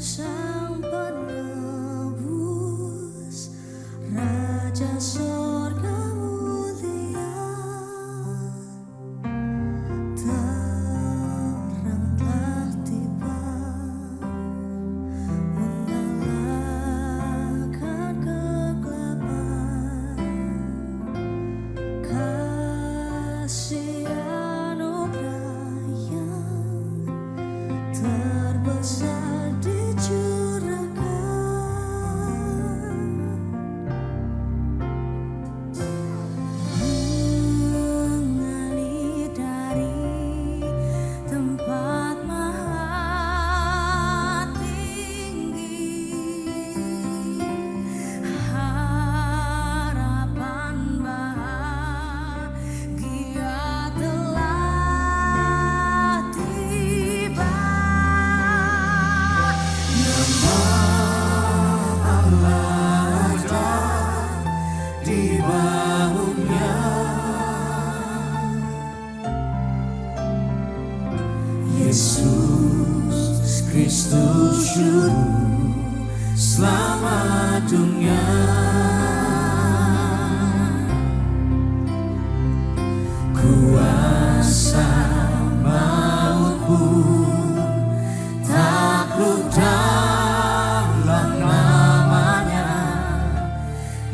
Sang penebus, Raja Sorga mulia, terang telah tiba, mengalahkan kegelapan. Kasih anugerah yang terbesar Yesus Kristus Juru Selamat dunia. Kuasa maut pun takluk dalam namanya,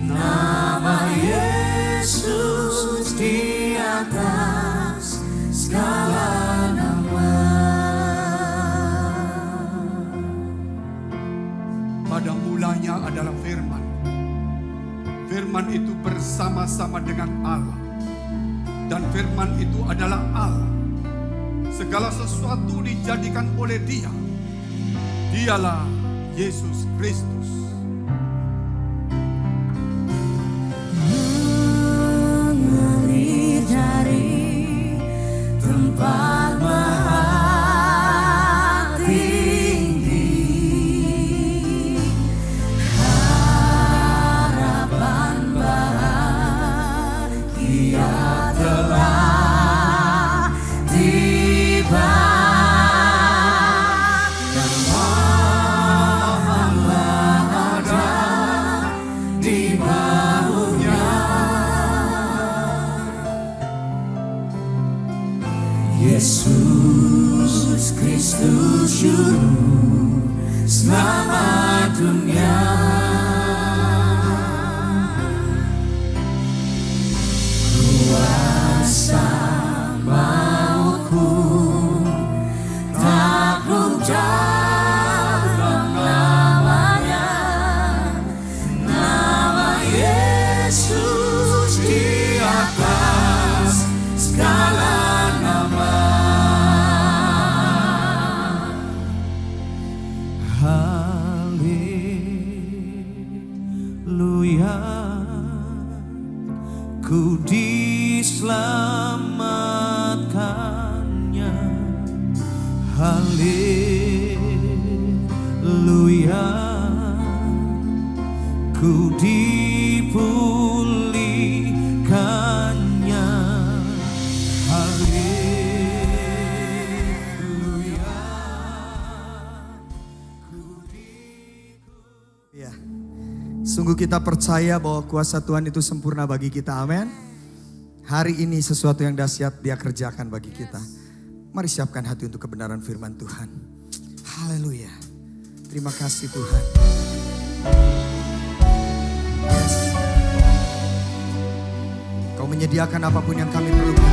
nama Yesus di atas segala nama. Pada mulanya adalah firman. Firman itu bersama-sama dengan Allah. Dan firman itu adalah Allah. Segala sesuatu dijadikan oleh Dia. Dialah Yesus Kristus. Mengalir dari tempat maha tinggi, harapan bahagia telah tiba. Nama Allah ada di bahunya. Yesus Kristus Juru Selamat dunia. Kuasa maut pun takluk dalam namanya, nama Yesus di atas segala nama. Haleluya, ku diselamatkannya. Haleluya, ku dipulihkannya. Haleluya, Ya, sungguh kita percaya bahwa kuasa Tuhan itu sempurna bagi kita, amin. Hari ini sesuatu yang dahsyat Dia kerjakan bagi kita. Mari siapkan hati untuk kebenaran firman Tuhan. Haleluya. Terima kasih Tuhan. Yes. Kau menyediakan apapun yang kami perlukan.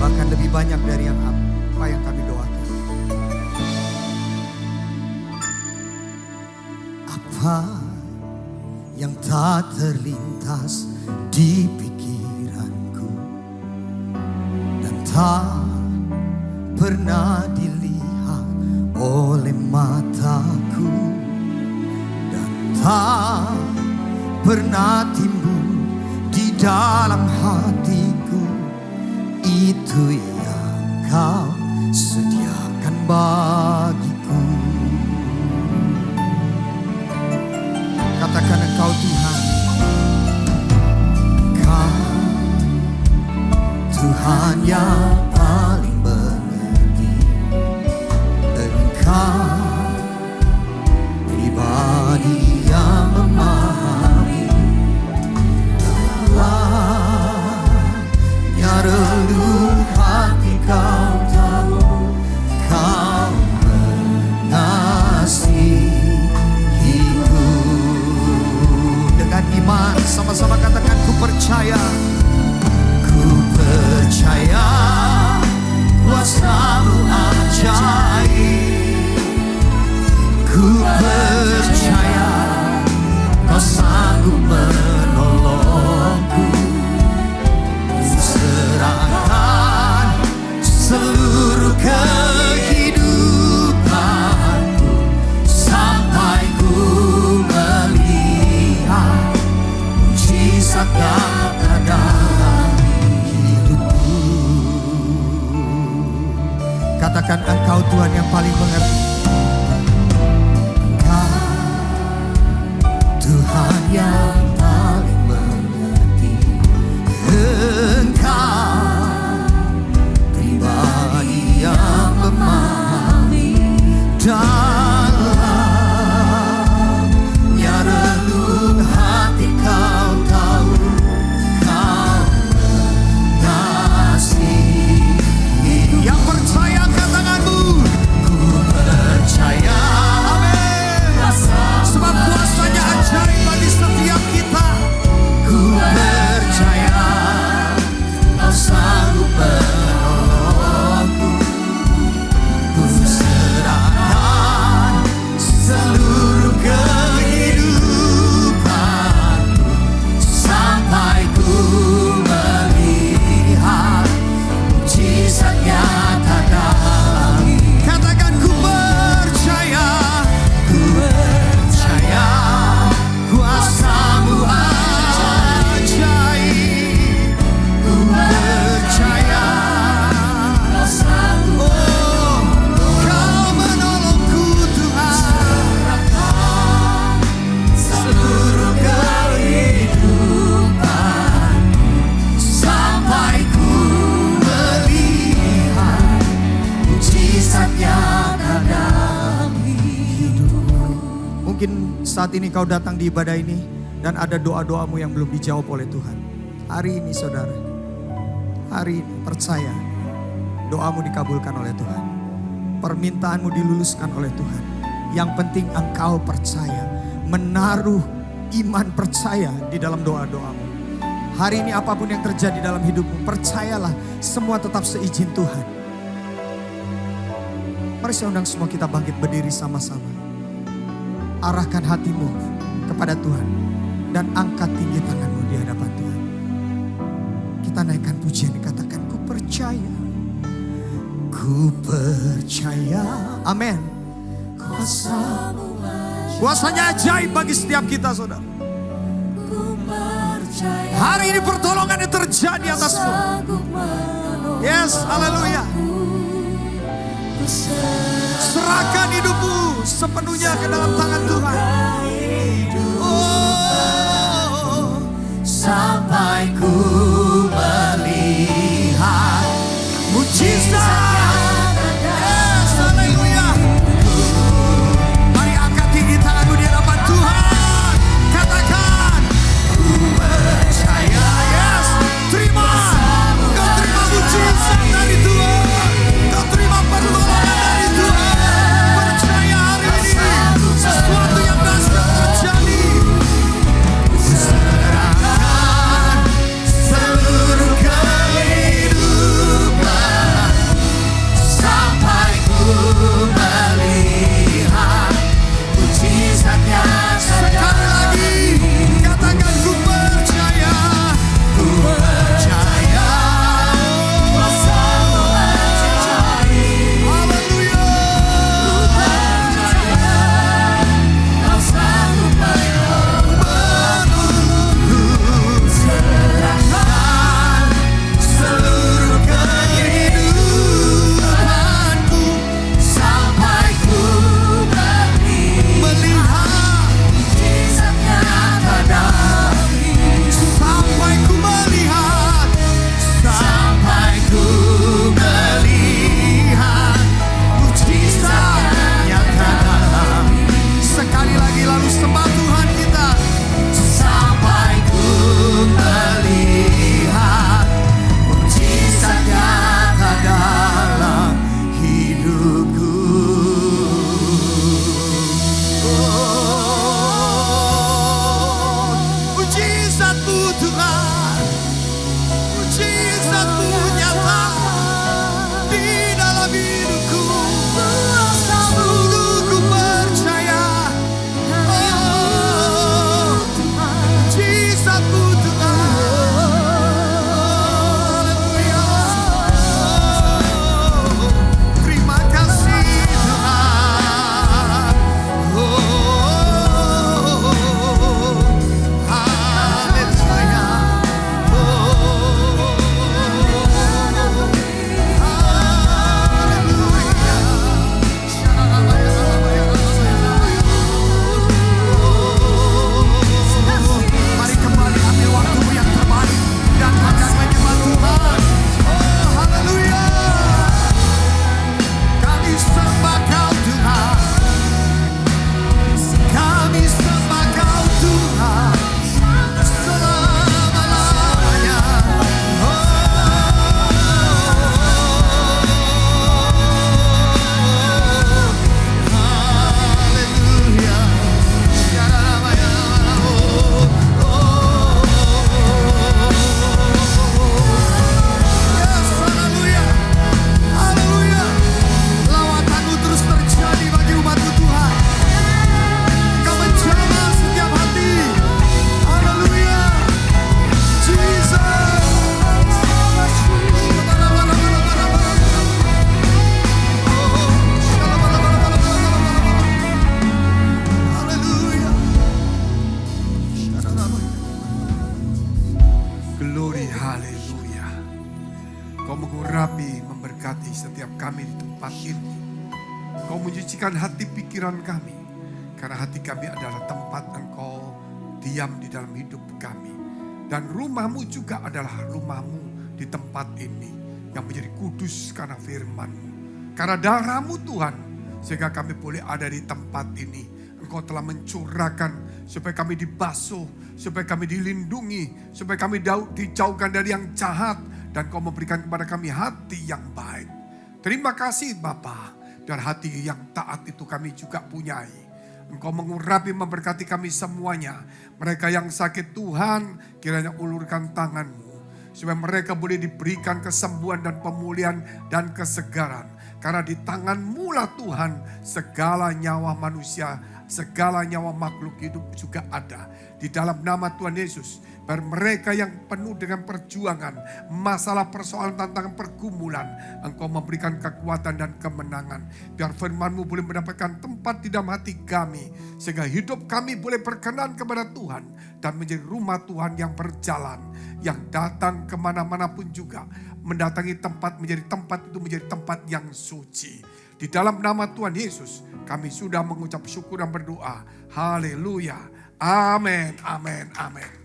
Bahkan lebih banyak dari yang apa yang kami doakan. Apa yang tak terlintas di pikiranku dan tak pernah dilihat oleh mataku dan tak pernah timbul di dalam hatiku, itu yang Kau sediakan bagiku. Katakan Engkau Tuhan, Kau Tuhan yang paling mengerti. Engkau Sama-sama katakan ku percaya. Ku percaya kuasa-Mu ajaib. Ku percaya Kau sanggup menolongku. Serahkan seluruh kehidupanku sampai ku melihat mujizat nyata dalam hidupku. Katakan Engkau Tuhan yang paling mengerti. Engkau Tuhan yang paling mengerti. Engkau pribadi yang memahami dalamnya relung hati. Kau tahu, Kau mengasihi. Yang percaya angkat tanganmu. Ku percaya, amin. Sebab kuasanya ajaib bagi setiap kita. Ku percaya Kau sanggup menolongku. Ku serahkan seluruh kehidupanku sampai ku melihat mujizat nyata dalam. Katakan ku percaya. Ku percaya kuasa-Mu ajaib. Ku percaya oh, Kau menolongku Tuhan. Seluruh kehidupan sampai ku melihat mujizat nyata dalam hidupku. Mungkin saat ini kau datang di ibadah ini dan ada doa-doamu yang belum dijawab oleh Tuhan. Hari ini saudara, hari ini percaya doamu dikabulkan oleh Tuhan. Permintaanmu diluluskan oleh Tuhan. Yang penting engkau percaya, menaruh iman percaya di dalam doa-doamu. Hari ini apapun yang terjadi dalam hidupmu, percayalah semua tetap seizin Tuhan. Mari saya undang semua kita bangkit berdiri sama-sama. Arahkan hatimu kepada Tuhan dan angkat tinggi tanganmu di hadapan Tuhan. Kita naikkan pujian, dikatakan ku percaya. Ku percaya, amin. Kuasanya ajaib bagi setiap kita saudara. Hari ini pertolongan yang terjadi atasmu. Yes, haleluya. Serahkan hidupmu sepenuhnya ke dalam tangan Tuhan. Oh, sampai ku melihat mujizat. Yes, haleluya. Mari angkat tinggi tanganmu di hadapan Tuhan. Katakan, ku percaya. Yes, terima. Kau terima mujizat dari Tuhan. Kau terima pertolongan dari Tuhan. Percaya hari ini sesuatu yang dahsyat terjadi. Serahkan seluruh kehidupan sampai ku melihat mujizatnya. Sekali lagi katakan ku percaya. Ku percaya. Haleluya. Serahkan seluruh kehidupanku sampai ku melihat Engkau menyucikan hati pikiran kami. Karena hati kami adalah tempat Engkau diam di dalam hidup kami. Dan rumah-Mu juga adalah rumah-Mu di tempat ini. Yang menjadi kudus karena firman-Mu. Karena darah-Mu Tuhan. Sehingga kami boleh ada di tempat ini. Engkau telah mencurahkan supaya kami dibasuh. Supaya kami dilindungi. Supaya kami dijauhkan dari yang jahat. Dan Kau memberikan kepada kami hati yang baik. Terima kasih Bapa. Dan hati yang taat itu kami juga punyai. Engkau mengurapi memberkati kami semuanya. Mereka yang sakit Tuhan kiranya ulurkan tangan-Mu. Supaya mereka boleh diberikan kesembuhan dan pemulihan dan kesegaran. Karena di tangan-Mu lah Tuhan segala nyawa manusia, segala nyawa makhluk hidup juga ada. Di dalam nama Tuhan Yesus. Biar mereka yang penuh dengan perjuangan, masalah persoalan tantangan pergumulan, Engkau memberikan kekuatan dan kemenangan. Biar firman-Mu boleh mendapatkan tempat di dalam hati kami. Sehingga hidup kami boleh berkenan kepada Tuhan. Dan menjadi rumah Tuhan yang berjalan. Yang datang kemana-mana pun juga. Mendatangi tempat menjadi tempat itu menjadi tempat yang suci. Di dalam nama Tuhan Yesus kami sudah mengucap syukur dan berdoa. Haleluya. Amin, amin, amin.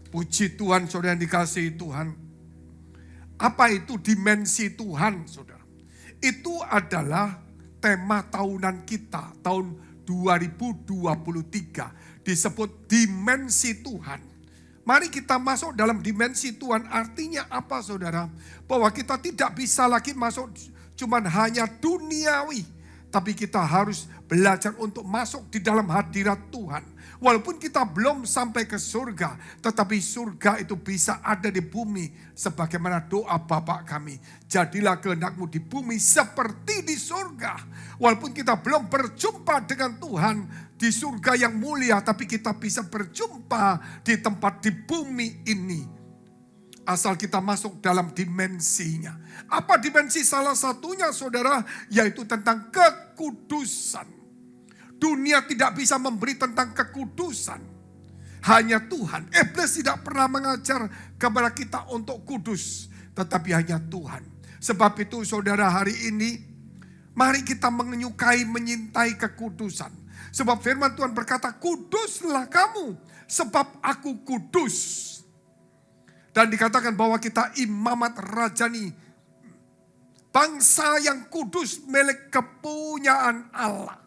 Puji Tuhan, saudara yang dikasihi Tuhan. Apa itu dimensi Tuhan, saudara? Itu adalah tema tahunan kita, tahun 2023. Disebut dimensi Tuhan. Mari kita masuk dalam dimensi Tuhan. Artinya apa, saudara? Bahwa kita tidak bisa lagi masuk cuman hanya duniawi. Tapi kita harus belajar untuk masuk di dalam hadirat Tuhan. Walaupun kita belum sampai ke surga, tetapi surga itu bisa ada di bumi. Sebagaimana doa Bapa kami. Jadilah kehendak-Mu di bumi seperti di surga. Walaupun kita belum berjumpa dengan Tuhan di surga yang mulia, tapi kita bisa berjumpa di tempat di bumi ini. Asal kita masuk dalam dimensinya. Apa dimensi salah satunya, saudara? Yaitu tentang kekudusan. Dunia tidak bisa memberi tentang kekudusan. Hanya Tuhan. Iblis tidak pernah mengajar kepada kita untuk kudus. Tetapi hanya Tuhan. Sebab itu saudara, hari ini mari kita menyukai, menyintai kekudusan. Sebab firman Tuhan berkata, kuduslah kamu sebab aku kudus. Dan dikatakan bahwa kita imamat rajani. Bangsa yang kudus milik kepunyaan Allah.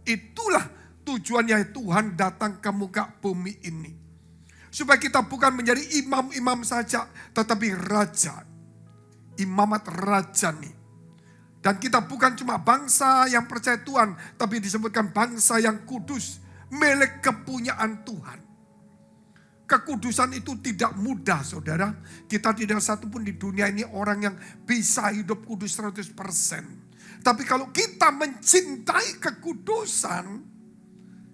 Itulah tujuannya Tuhan datang ke muka bumi ini. Supaya kita bukan menjadi imam-imam saja, tetapi raja. Imamat rajani. Dan kita bukan cuma bangsa yang percaya Tuhan, tapi disebutkan bangsa yang kudus, milik kepunyaan Tuhan. Kekudusan itu tidak mudah, saudara. Kita tidak satupun di dunia ini orang yang bisa hidup kudus 100%. Tapi kalau kita mencintai kekudusan,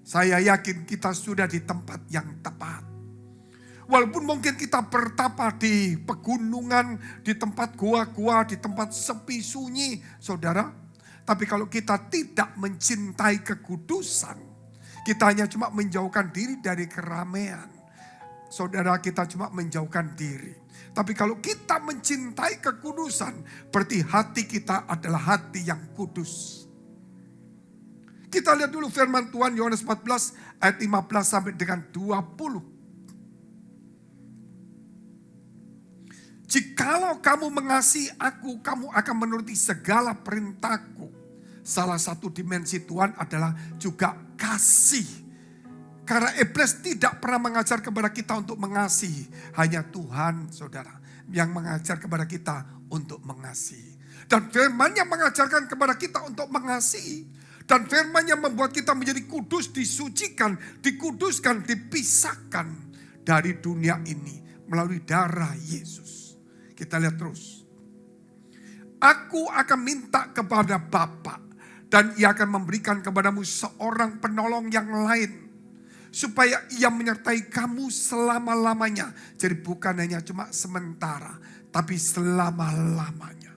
saya yakin kita sudah di tempat yang tepat. Walaupun mungkin kita bertapa di pegunungan, di tempat gua-gua, di tempat sepi sunyi, saudara. Tapi kalau kita tidak mencintai kekudusan, kita hanya cuma menjauhkan diri dari keramaian. Saudara, kita cuma menjauhkan diri. Tapi kalau kita mencintai kekudusan, berarti hati kita adalah hati yang kudus. Kita lihat dulu firman Tuhan Yohanes 14 ayat 15 sampai dengan 20. Jikalau kamu mengasihi aku, kamu akan menuruti segala perintahku. Salah satu dimensi Tuhan adalah juga kasih. Karena iblis tidak pernah mengajar kepada kita untuk mengasihi. Hanya Tuhan, saudara, yang mengajar kepada kita untuk mengasihi. Dan firman-Nya mengajarkan kepada kita untuk mengasihi. Dan firman-Nya membuat kita menjadi kudus, disucikan, dikuduskan, dipisahkan dari dunia ini melalui darah Yesus. Kita lihat terus. Aku akan minta kepada Bapa, dan Ia akan memberikan kepadamu seorang penolong yang lain. Supaya Ia menyertai kamu selama-lamanya. Jadi bukan hanya cuma sementara, tapi selama-lamanya.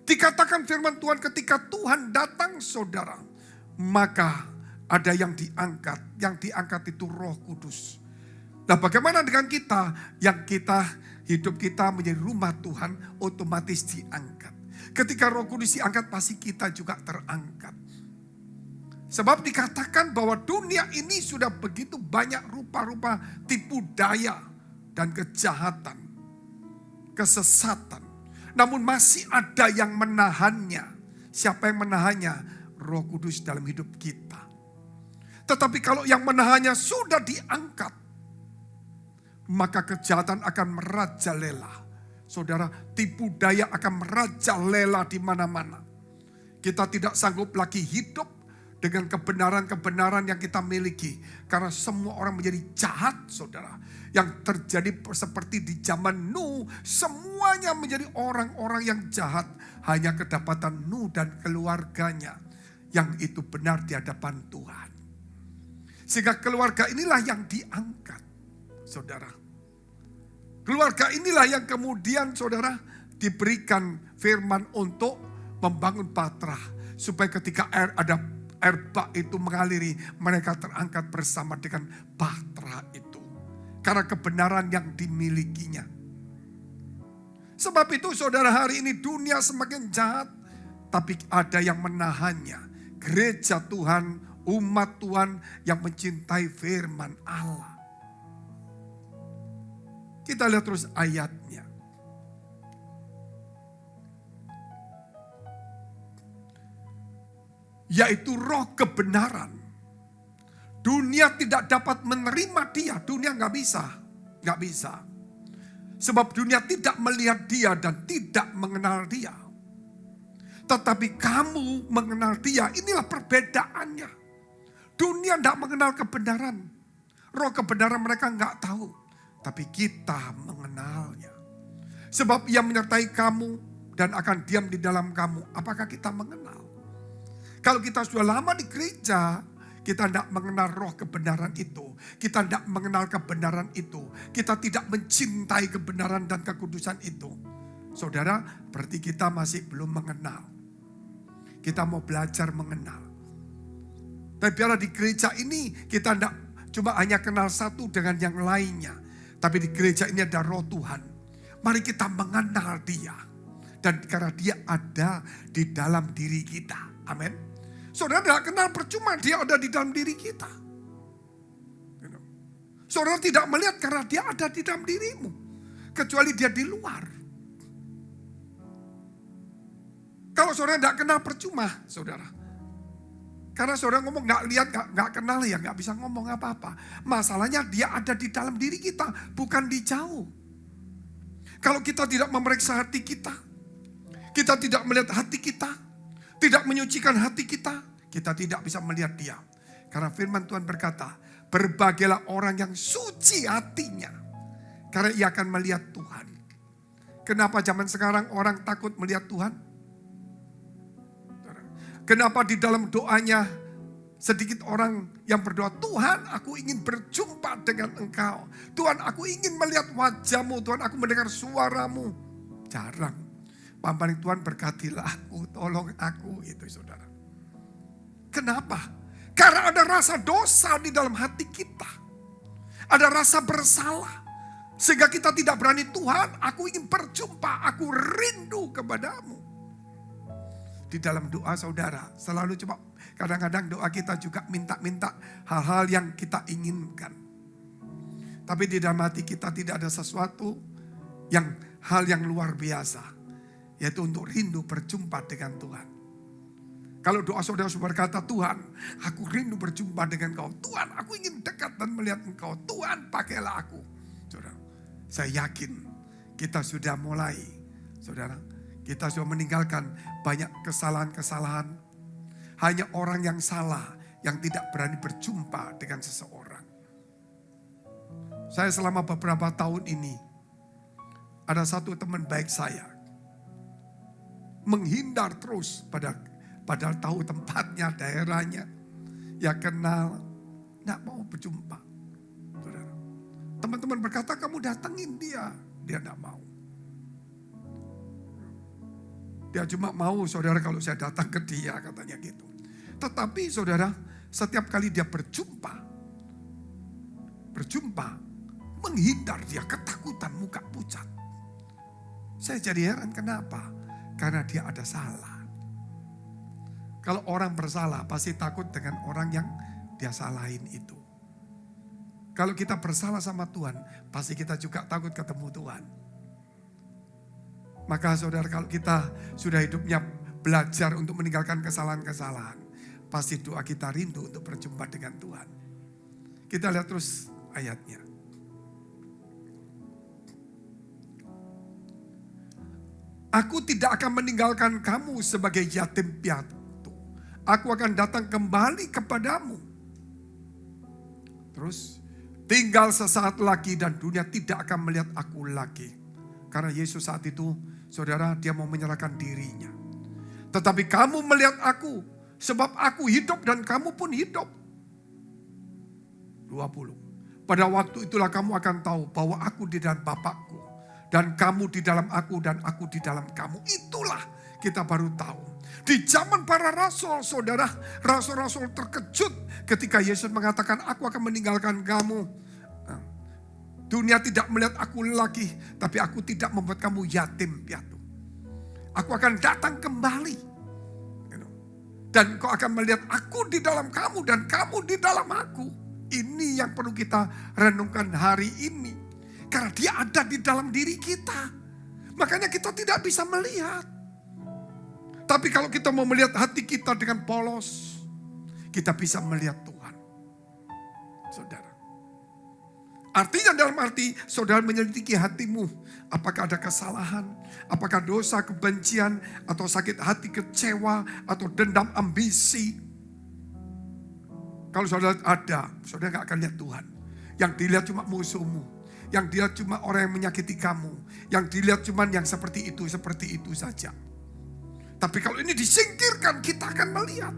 Dikatakan firman Tuhan, ketika Tuhan datang, saudara, maka ada yang diangkat. Yang diangkat itu Roh Kudus. Nah, bagaimana dengan kita? Yang kita, hidup kita menjadi rumah Tuhan, otomatis diangkat. Ketika Roh Kudus diangkat, pasti kita juga terangkat. Sebab dikatakan bahwa dunia ini sudah begitu banyak rupa-rupa tipu daya dan kejahatan, kesesatan. Namun masih ada yang menahannya. Siapa yang menahannya? Roh Kudus dalam hidup kita. Tetapi kalau yang menahannya sudah diangkat, maka kejahatan akan merajalela. Saudara, tipu daya akan merajalela di mana-mana. Kita tidak sanggup lagi hidup dengan kebenaran-kebenaran yang kita miliki. Karena semua orang menjadi jahat, saudara. Yang terjadi seperti di zaman Nuh, semuanya menjadi orang-orang yang jahat. Hanya kedapatan Nuh dan keluarganya yang itu benar di hadapan Tuhan. Sehingga keluarga inilah yang diangkat, saudara. Keluarga inilah yang kemudian, saudara, diberikan firman untuk membangun Patrah. Supaya ketika ada air bah itu mengaliri, mereka terangkat bersama dengan Patrah itu. Karena kebenaran yang dimilikinya. Sebab itu saudara, hari ini dunia semakin jahat, tapi ada yang menahannya. Gereja Tuhan, umat Tuhan yang mencintai firman Allah. Kita lihat terus ayatnya. Yaitu roh kebenaran. Dunia tidak dapat menerima dia. Dunia gak bisa. Gak bisa. Sebab dunia tidak melihat dia dan tidak mengenal dia. Tetapi kamu mengenal dia. Inilah perbedaannya. Dunia tidak mengenal kebenaran. Roh kebenaran mereka gak tahu. Tapi kita mengenalnya. Sebab ia menyertai kamu dan akan diam di dalam kamu. Apakah kita mengenal? Kalau kita sudah lama di gereja, kita tidak mengenal roh kebenaran itu. Kita tidak mengenal kebenaran itu. Kita tidak mencintai kebenaran dan kekudusan itu. Saudara, berarti kita masih belum mengenal. Kita mau belajar mengenal. Tapi biarlah di gereja ini kita tidak cuma hanya kenal satu dengan yang lainnya. Tapi di gereja ini ada roh Tuhan. Mari kita mengenal dia. Dan karena dia ada di dalam diri kita. Amin. Saudara tidak kenal percuma dia ada di dalam diri kita. Saudara tidak melihat karena dia ada di dalam dirimu. Kecuali dia di luar. Kalau saudara tidak kenal percuma, saudara. Karena saudara ngomong gak lihat, gak kenal ya gak bisa ngomong apa-apa. Masalahnya dia ada di dalam diri kita, bukan di jauh. Kalau kita tidak memeriksa hati kita tidak melihat hati kita, tidak menyucikan hati kita tidak bisa melihat dia. Karena firman Tuhan berkata, berbagailah orang yang suci hatinya. Karena ia akan melihat Tuhan. Kenapa zaman sekarang orang takut melihat Tuhan? Kenapa di dalam doanya sedikit orang yang berdoa, Tuhan aku ingin berjumpa dengan Engkau. Tuhan aku ingin melihat wajah-Mu. Tuhan aku mendengar suara-Mu. Jarang. Paling Tuhan berkatilah aku, tolong aku. Itu saudara. Kenapa? Karena ada rasa dosa di dalam hati kita. Ada rasa bersalah. Sehingga kita tidak berani, Tuhan aku ingin berjumpa, aku rindu kepadamu. Di dalam doa saudara, selalu coba kadang-kadang doa kita juga minta-minta hal-hal yang kita inginkan. Tapi di dalam hati kita tidak ada sesuatu hal yang luar biasa. Yaitu untuk rindu berjumpa dengan Tuhan. Kalau doa saudara berkata, Tuhan aku rindu berjumpa dengan Engkau. Tuhan aku ingin dekat dan melihat Engkau. Tuhan pakailah aku. Saudara, saya yakin kita sudah mulai, saudara. Kita sudah meninggalkan banyak kesalahan-kesalahan. Hanya orang yang salah yang tidak berani berjumpa dengan seseorang. Saya selama beberapa tahun ini, ada satu teman baik saya. Menghindar terus padahal tahu tempatnya, daerahnya. Ya kenal, tidak mau berjumpa. Teman-teman berkata kamu datengin dia tidak mau. Dia cuma mau saudara kalau saya datang ke dia katanya gitu. Tetapi saudara setiap kali dia berjumpa menghindar dia, ketakutan, muka pucat. Saya jadi heran kenapa. Karena dia ada salah. Kalau orang bersalah pasti takut dengan orang yang dia salahin itu. Kalau kita bersalah sama Tuhan, pasti kita juga takut ketemu Tuhan. Maka saudara, kalau kita sudah hidupnya belajar untuk meninggalkan kesalahan-kesalahan, pasti doa kita rindu untuk berjumpa dengan Tuhan. Kita lihat terus ayatnya. Aku tidak akan meninggalkan kamu sebagai yatim piatu. Aku akan datang kembali kepadamu. Terus, tinggal sesaat lagi dan dunia tidak akan melihat aku lagi. Karena Yesus saat itu, saudara, dia mau menyerahkan dirinya. Tetapi kamu melihat aku, sebab aku hidup dan kamu pun hidup. 20. Pada waktu itulah kamu akan tahu bahwa aku di dalam Bapakku. Dan kamu di dalam aku dan aku di dalam kamu. Itulah kita baru tahu. Di zaman para rasul, saudara, rasul-rasul terkejut ketika Yesus mengatakan, aku akan meninggalkan kamu. Dunia tidak melihat aku lagi, tapi aku tidak membuat kamu yatim piatu. Aku akan datang kembali. Dan kau akan melihat aku di dalam kamu dan kamu di dalam aku. Ini yang perlu kita renungkan hari ini. Karena dia ada di dalam diri kita. Makanya kita tidak bisa melihat. Tapi kalau kita mau melihat hati kita dengan polos, kita bisa melihat Tuhan. Saudara. Artinya dalam arti saudara menyelidiki hatimu. Apakah ada kesalahan, apakah dosa, kebencian, atau sakit hati, kecewa, atau dendam, ambisi. Kalau saudara ada, saudara gak akan lihat Tuhan. Yang dilihat cuma musuhmu. Yang dilihat cuma orang yang menyakiti kamu. Yang dilihat cuma yang seperti itu saja. Tapi kalau ini disingkirkan, kita akan melihat.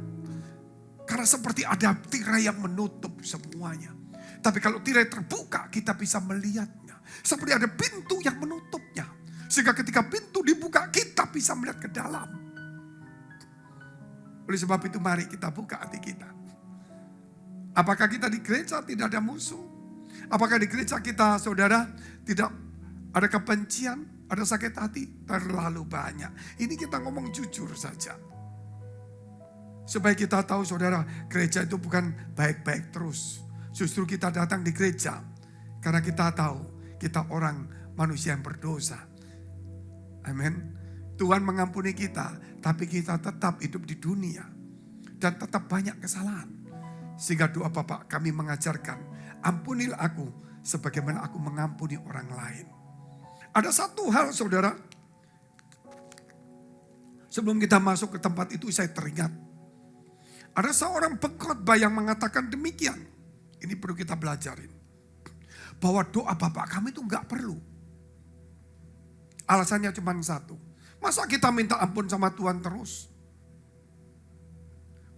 Karena seperti ada tirai yang menutup semuanya. Tapi kalau tirai terbuka, kita bisa melihatnya. Seperti ada pintu yang menutupnya. Sehingga ketika pintu dibuka, kita bisa melihat ke dalam. Oleh sebab itu mari kita buka hati kita. Apakah kita di gereja tidak ada musuh? Apakah di gereja kita, saudara, tidak ada kebencian, ada sakit hati? Terlalu banyak. Ini kita ngomong jujur saja. Supaya kita tahu, saudara, gereja itu bukan baik-baik terus. Justru kita datang di gereja karena kita tahu kita orang manusia yang berdosa. Amin. Tuhan mengampuni kita, tapi kita tetap hidup di dunia. Dan tetap banyak kesalahan. Sehingga doa Bapa kami mengajarkan, ampunilah aku sebagaimana aku mengampuni orang lain. Ada satu hal, saudara. Sebelum kita masuk ke tempat itu saya teringat. Ada seorang pengkhotbah yang mengatakan demikian. Ini perlu kita belajarin. Bahwa doa Bapak kami itu enggak perlu. Alasannya cuma satu. Masa kita minta ampun sama Tuhan terus?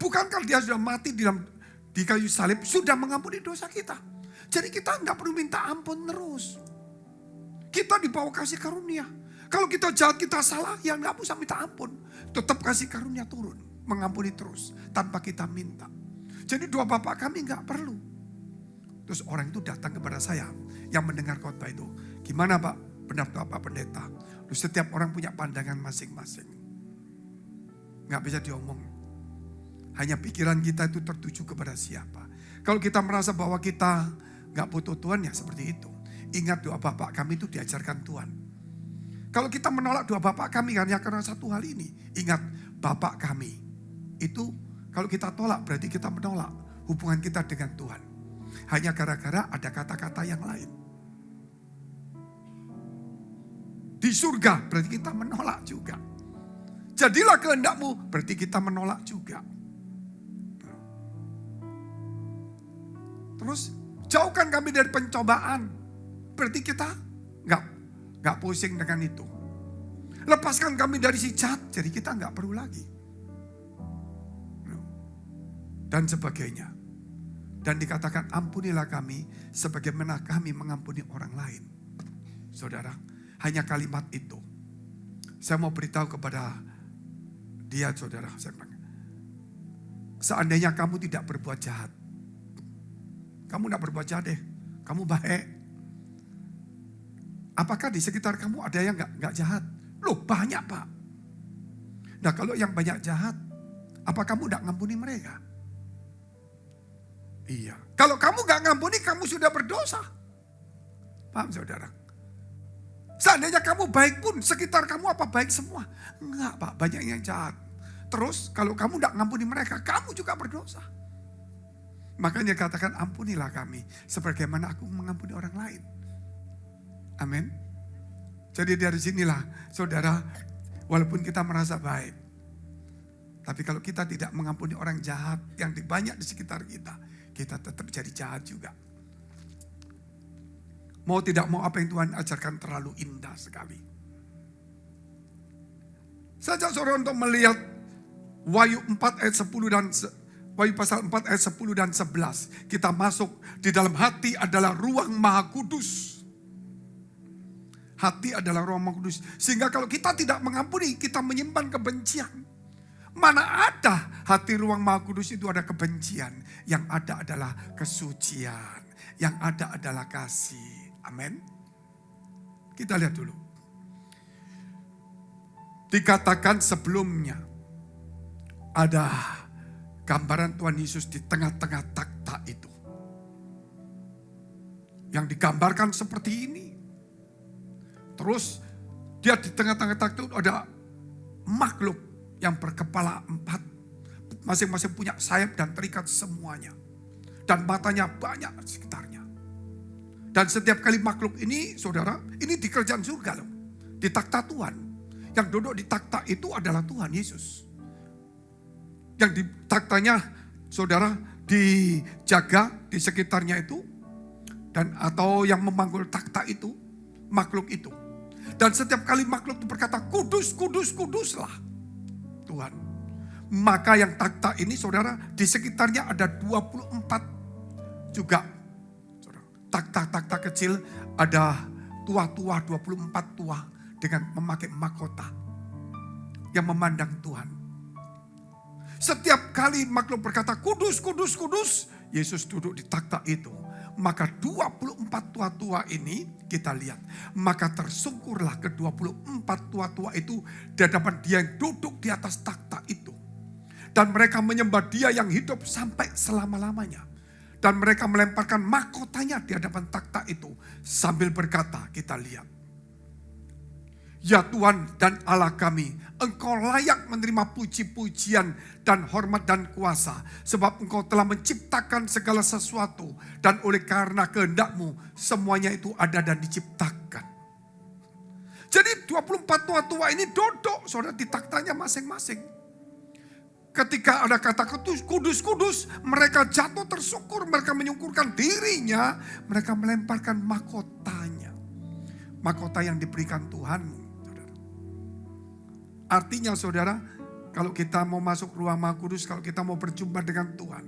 Bukankah dia sudah mati di kayu salib, sudah mengampuni dosa kita? Jadi kita enggak perlu minta ampun terus. Kita dibawa kasih karunia. Kalau kita jahat, kita salah, ya enggak usah minta ampun. Tetap kasih karunia turun, mengampuni terus tanpa kita minta. Jadi doa Bapak kami enggak perlu. Terus orang itu datang kepada saya yang mendengar khotbah itu. Gimana Pak pendapat Bapak Pendeta? Terus setiap orang punya pandangan masing-masing. Enggak bisa diomong. Hanya pikiran kita itu tertuju kepada siapa. Kalau kita merasa bahwa kita enggak butuh Tuhan, ya seperti itu. Ingat doa Bapak kami itu diajarkan Tuhan. Kalau kita menolak doa Bapak kami hanya karena satu hal ini. Ingat Bapak kami. Itu kalau kita tolak berarti kita menolak hubungan kita dengan Tuhan. Hanya gara-gara ada kata-kata yang lain. Di surga berarti kita menolak juga. Jadilah kehendakmu berarti kita menolak juga. Terus jauhkan kami dari pencobaan. Berarti kita nggak pusing dengan itu. Lepaskan kami dari si jahat, jadi kita nggak perlu lagi. Dan sebagainya. Dan dikatakan ampunilah kami sebagaimana kami mengampuni orang lain. Saudara, hanya kalimat itu. Saya mau beritahu kepada dia, saudara. Seandainya kamu tidak berbuat jahat. Kamu tidak berbuat jahat deh. Kamu baik. Apakah di sekitar kamu ada yang gak jahat? Loh banyak Pak. Nah kalau yang banyak jahat, apa kamu tidak ngampuni mereka? Iya. Kalau kamu gak ngampuni, kamu sudah berdosa. Paham saudara? Seandainya kamu baik pun, sekitar kamu apa baik semua? Enggak Pak, banyak yang jahat. Terus kalau kamu tidak ngampuni mereka, kamu juga berdosa. Makanya katakan ampunilah kami, sebagaimana aku mengampuni orang lain. Amin. Jadi dari sinilah saudara, walaupun kita merasa baik, tapi kalau kita tidak mengampuni orang jahat yang banyak di sekitar kita, kita tetap jadi jahat juga. Mau tidak mau apa yang Tuhan ajarkan terlalu indah sekali. Saya ajak saudara untuk melihat Wahyu 4 ayat 10 dan Wahyu pasal 4 ayat 10 dan 11. Kita masuk di dalam hati adalah ruang Maha Kudus. Hati adalah ruang Maha Kudus. Sehingga kalau kita tidak mengampuni, kita menyimpan kebencian. Mana ada hati ruang Maha Kudus itu ada kebencian. Yang ada adalah kesucian. Yang ada adalah kasih. Amin. Kita lihat dulu. Dikatakan sebelumnya ada gambaran Tuhan Yesus di tengah-tengah takhta itu. Yang digambarkan seperti ini. Terus dia di tengah-tengah takhta itu ada makhluk yang berkepala 4. Masing-masing punya sayap dan terikat semuanya. Dan matanya banyak di sekitarnya. Dan setiap kali makhluk ini, saudara, ini di kerajaan surga loh. Di takhta Tuhan. Yang duduk di takhta itu adalah Tuhan Yesus. Yang di takhtanya, saudara, dijaga di sekitarnya itu. Dan atau yang memanggul takhta itu, makhluk itu. Dan setiap kali makhluk itu berkata, kudus, kudus, kuduslah Tuhan. Maka yang takhta ini, saudara, di sekitarnya ada 24 juga. Takhta-takhta kecil ada tua-tua, 24 tua dengan memakai mahkota yang memandang Tuhan. Setiap kali makhluk berkata kudus, kudus, kudus, Yesus duduk di takhta itu. Maka 24 tua-tua ini kita lihat. Maka tersungkurlah ke-24 tua-tua itu di hadapan dia yang duduk di atas takhta itu. Dan mereka menyembah dia yang hidup sampai selama-lamanya. Dan mereka melemparkan mahkotanya di hadapan takhta itu. Sambil berkata, kita lihat. Ya Tuhan dan Allah kami, Engkau layak menerima puji-pujian dan hormat dan kuasa. Sebab Engkau telah menciptakan segala sesuatu. Dan oleh karena kehendak-Mu, semuanya itu ada dan diciptakan. Jadi 24 tua-tua ini duduk, saudara, di takhtanya masing-masing. Ketika ada kata kudus, kudus, mereka jatuh tersungkur, mereka menyungkurkan dirinya, mereka melemparkan mahkotanya. Mahkota yang diberikan Tuhanmu. Saudara. Artinya saudara, kalau kita mau masuk ruang Maha Kudus, kalau kita mau berjumpa dengan Tuhan,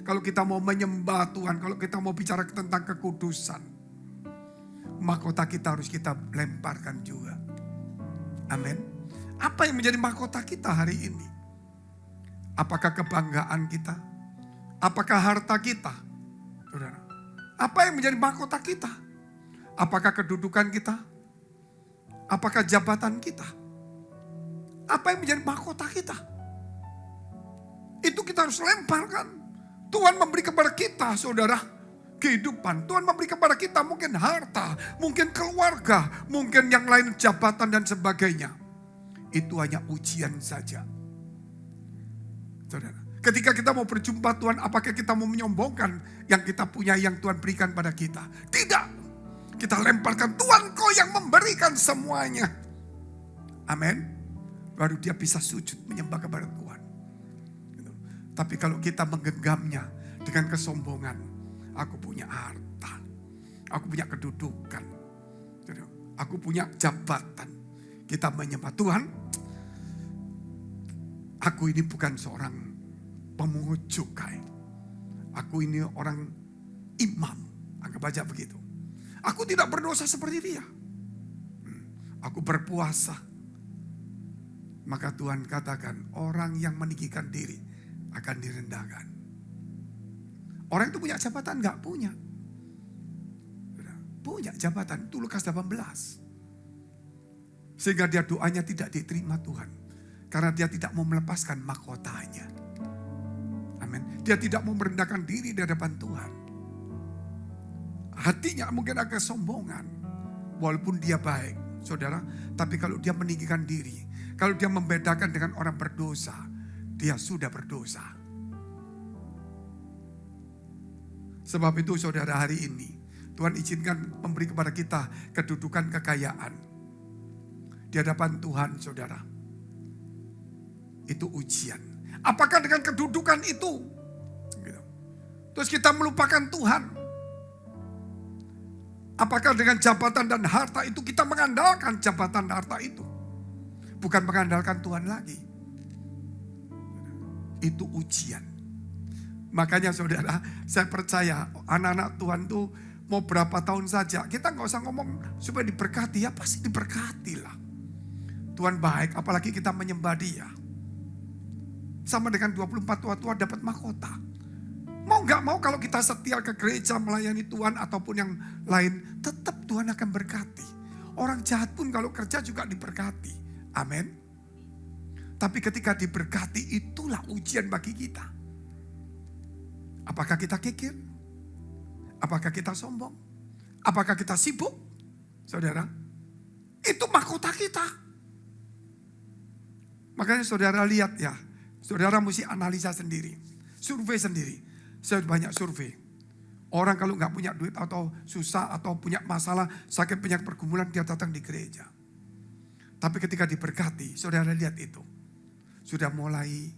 kalau kita mau menyembah Tuhan, kalau kita mau bicara tentang kekudusan, mahkota kita harus kita lemparkan juga. Amin. Apa yang menjadi mahkota kita hari ini? Apakah kebanggaan kita? Apakah harta kita? Saudara, apa yang menjadi mahkota kita? Apakah kedudukan kita? Apakah jabatan kita? Apa yang menjadi mahkota kita? Itu kita harus lemparkan. Tuhan memberi kepada kita, saudara, kehidupan. Tuhan memberi kepada kita mungkin harta, mungkin keluarga, mungkin yang lain jabatan dan sebagainya. Itu hanya ujian saja. Saudara, ketika kita mau berjumpa Tuhan, apakah kita mau menyombongkan yang kita punya, yang Tuhan berikan pada kita? Tidak. Kita lemparkan, Tuhan Kau yang memberikan semuanya. Amin. Baru dia bisa sujud menyembah kepada Tuhan. Tapi kalau kita menggenggamnya dengan kesombongan, aku punya harta, aku punya kedudukan, aku punya jabatan. Kita menyembah Tuhan. Aku ini bukan seorang pemungut cukai. Aku ini orang imam. Anggap aja begitu. Aku tidak berdosa seperti dia. Aku berpuasa. Maka Tuhan katakan, orang yang meninggikan diri akan direndahkan. Orang itu punya jabatan? Enggak punya. Punya jabatan. Itu Lukas 18. Sehingga dia doanya tidak diterima Tuhan. Karena dia tidak mau melepaskan mahkotanya. Amin. Dia tidak mau merendahkan diri di hadapan Tuhan. Hatinya mungkin agak kesombongan. Walaupun dia baik, saudara. Tapi kalau dia meninggikan diri, kalau dia membedakan dengan orang berdosa, dia sudah berdosa. Sebab itu saudara, hari ini Tuhan izinkan memberi kepada kita kedudukan kekayaan. Di hadapan Tuhan saudara. Itu ujian. Apakah dengan kedudukan itu terus kita melupakan Tuhan? Apakah dengan jabatan dan harta itu kita mengandalkan jabatan dan harta itu? Bukan mengandalkan Tuhan lagi. Itu ujian. Makanya saudara, saya percaya anak-anak Tuhan tuh mau berapa tahun saja. Kita gak usah ngomong supaya diberkati, ya pasti diberkati lah. Tuhan baik, apalagi kita menyembah Dia. Sama dengan 24 tua-tua dapat mahkota. Mau gak mau kalau kita setia ke gereja melayani Tuhan ataupun yang lain, tetap Tuhan akan berkati. Orang jahat pun kalau kerja juga diberkati. Amin. Tapi ketika diberkati, itulah ujian bagi kita. Apakah kita kikir? Apakah kita sombong? Apakah kita sibuk? Saudara, itu mahkota kita. Makanya saudara lihat ya, saudara mesti analisa sendiri, survei sendiri. Saya banyak survei. Orang kalau nggak punya duit atau susah atau punya masalah, sakit penyakit pergumulan, dia datang di gereja. Tapi ketika diberkati, saudara lihat itu. Sudah mulai,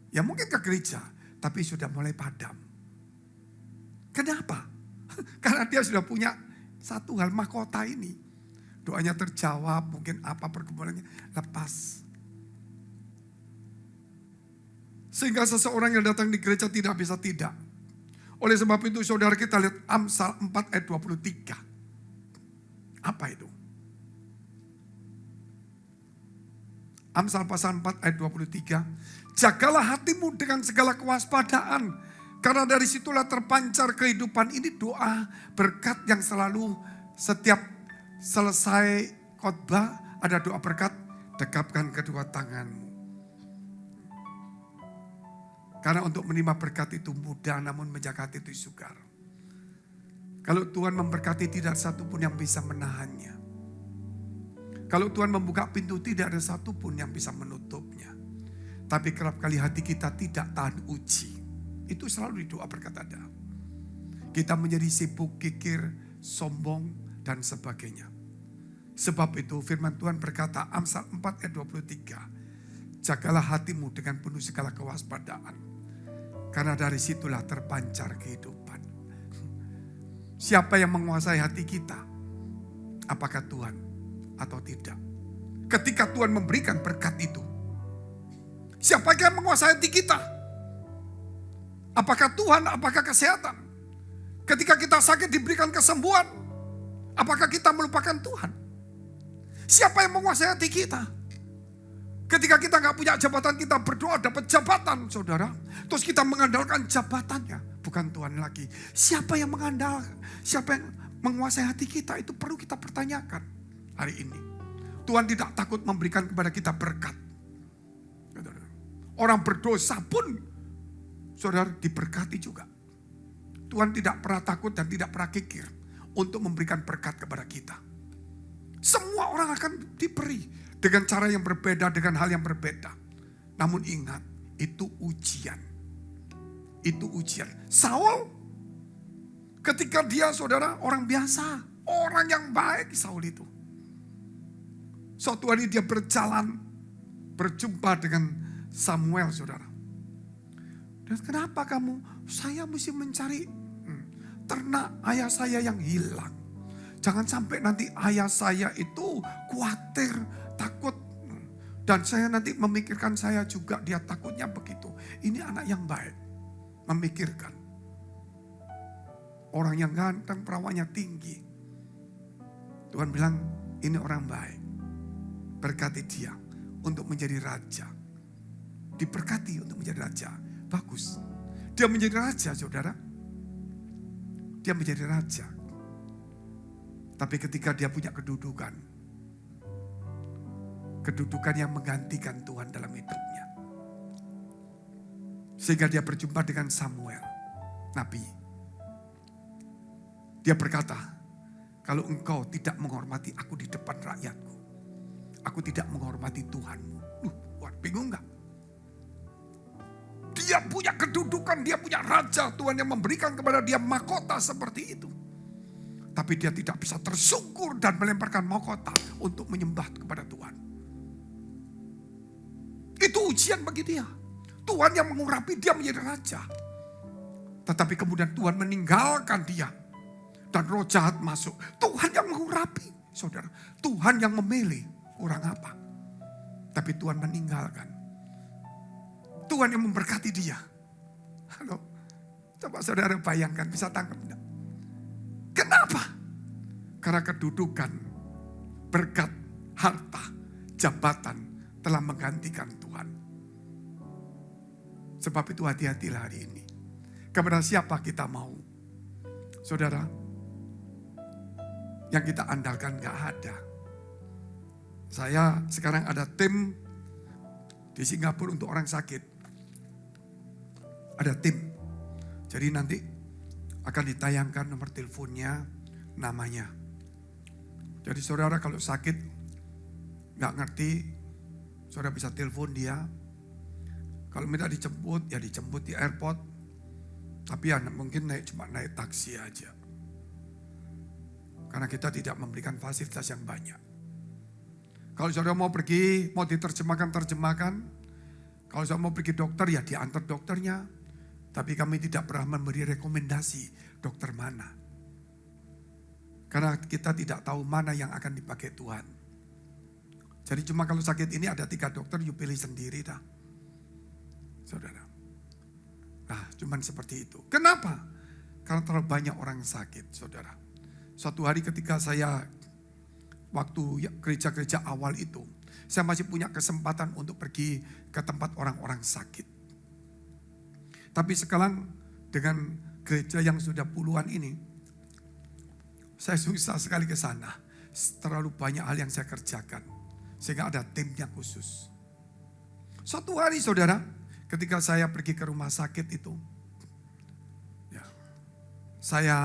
ya mungkin ke gereja, tapi sudah mulai padam. Kenapa? Karena dia sudah punya satu hal, mahkota ini. Doanya terjawab, mungkin apa pergumulannya, lepas. Sehingga seseorang yang datang di gereja tidak bisa tidak. Oleh sebab itu saudara, kita lihat Amsal 4 ayat 23. Apa itu? Amsal pasal 4 ayat 23. Jagalah hatimu dengan segala kewaspadaan. Karena dari situlah terpancar kehidupan. Ini doa berkat yang selalu setiap selesai khotbah ada doa berkat. Dekapkan kedua tanganmu. Karena untuk menerima berkat itu mudah, namun menjaga hati itu sukar. Kalau Tuhan memberkati, tidak satu pun yang bisa menahannya. Kalau Tuhan membuka pintu, tidak ada satu pun yang bisa menutupnya. Tapi kerap kali hati kita tidak tahan uji. Itu selalu di doa berkat ada. Kita menjadi sibuk, kikir, sombong, dan sebagainya. Sebab itu firman Tuhan berkata, Amsal 4 ayat 23. Jagalah hatimu dengan penuh segala kewaspadaan. Karena dari situlah terpancar kehidupan. Siapa yang menguasai hati kita? Apakah Tuhan atau tidak? Ketika Tuhan memberikan berkat itu, siapa yang menguasai hati kita? Apakah Tuhan, apakah kesehatan? Ketika kita sakit diberikan kesembuhan, apakah kita melupakan Tuhan? Siapa yang menguasai hati kita? Ketika kita gak punya jabatan, kita berdoa dapat jabatan, saudara. Terus kita mengandalkan jabatannya, bukan Tuhan lagi. Siapa yang mengandalkan, siapa yang menguasai hati kita, itu perlu kita pertanyakan hari ini. Tuhan tidak takut memberikan kepada kita berkat. Orang berdosa pun, saudara, diberkati juga. Tuhan tidak pernah takut dan tidak pernah kikir untuk memberikan berkat kepada kita. Semua orang akan diberi. Dengan cara yang berbeda, dengan hal yang berbeda. Namun ingat, itu ujian. Itu ujian. Saul, ketika dia saudara orang biasa, orang yang baik Saul itu. Suatu hari dia berjalan, berjumpa dengan Samuel saudara. Dan kenapa kamu? Saya mesti mencari ternak ayah saya yang hilang. Jangan sampai nanti ayah saya itu khawatir, takut. Dan saya nanti memikirkan saya juga, dia takutnya begitu. Ini anak yang baik, memikirkan. Orang yang ganteng, perawannya tinggi. Tuhan bilang, ini orang baik. Berkati dia untuk menjadi raja. Diberkati untuk menjadi raja. Bagus. Dia menjadi raja, saudara. Dia menjadi raja. Tapi ketika dia punya kedudukan, kedudukan yang menggantikan Tuhan dalam hidupnya. Sehingga dia berjumpa dengan Samuel, nabi. Dia berkata, kalau engkau tidak menghormati aku di depan rakyatku, aku tidak menghormati Tuhanmu. Bingung gak? Dia punya kedudukan, dia punya raja, Tuhan yang memberikan kepada dia mahkota seperti itu. Tapi dia tidak bisa tersungkur dan melemparkan mahkota untuk menyembah kepada Tuhan. Itu ujian bagi dia. Tuhan yang mengurapi dia menjadi raja. Tetapi kemudian Tuhan meninggalkan dia. Dan roh jahat masuk. Tuhan yang mengurapi, saudara. Tuhan yang memilih, kurang apa. Tapi Tuhan meninggalkan. Tuhan yang memberkati dia. Halo, coba saudara bayangkan, bisa tangkap enggak? Kenapa? Karena kedudukan, berkat, harta, jabatan telah menggantikan Tuhan. Sebab itu hati-hatilah hari ini. Kepada siapa kita mau? Saudara, yang kita andalkan gak ada. Saya sekarang ada tim di Singapura untuk orang sakit. Ada tim. Jadi nanti akan ditayangkan nomor teleponnya, namanya. Jadi saudara kalau sakit, gak ngerti, saudara bisa telepon dia. Kalau minta dijemput, ya dijemput di airport. Tapi ya mungkin cuma naik taksi aja. Karena kita tidak memberikan fasilitas yang banyak. Kalau saudara mau pergi, mau diterjemahkan. Kalau saudara mau pergi dokter, ya diantar dokternya. Tapi kami tidak pernah memberi rekomendasi dokter mana. Karena kita tidak tahu mana yang akan dipakai Tuhan. Jadi cuma kalau sakit ini ada 3 dokter, you pilih sendiri dah. Saudara. Nah cuman seperti itu. Kenapa? Karena terlalu banyak orang sakit, saudara. Suatu hari ketika saya waktu gereja-gereja awal itu, saya masih punya kesempatan untuk pergi ke tempat orang-orang sakit. Tapi sekarang dengan gereja yang sudah puluhan ini, saya susah sekali ke sana. Terlalu banyak hal yang saya kerjakan, sehingga ada timnya khusus. Suatu hari saudara, ketika saya pergi ke rumah sakit itu, ya, saya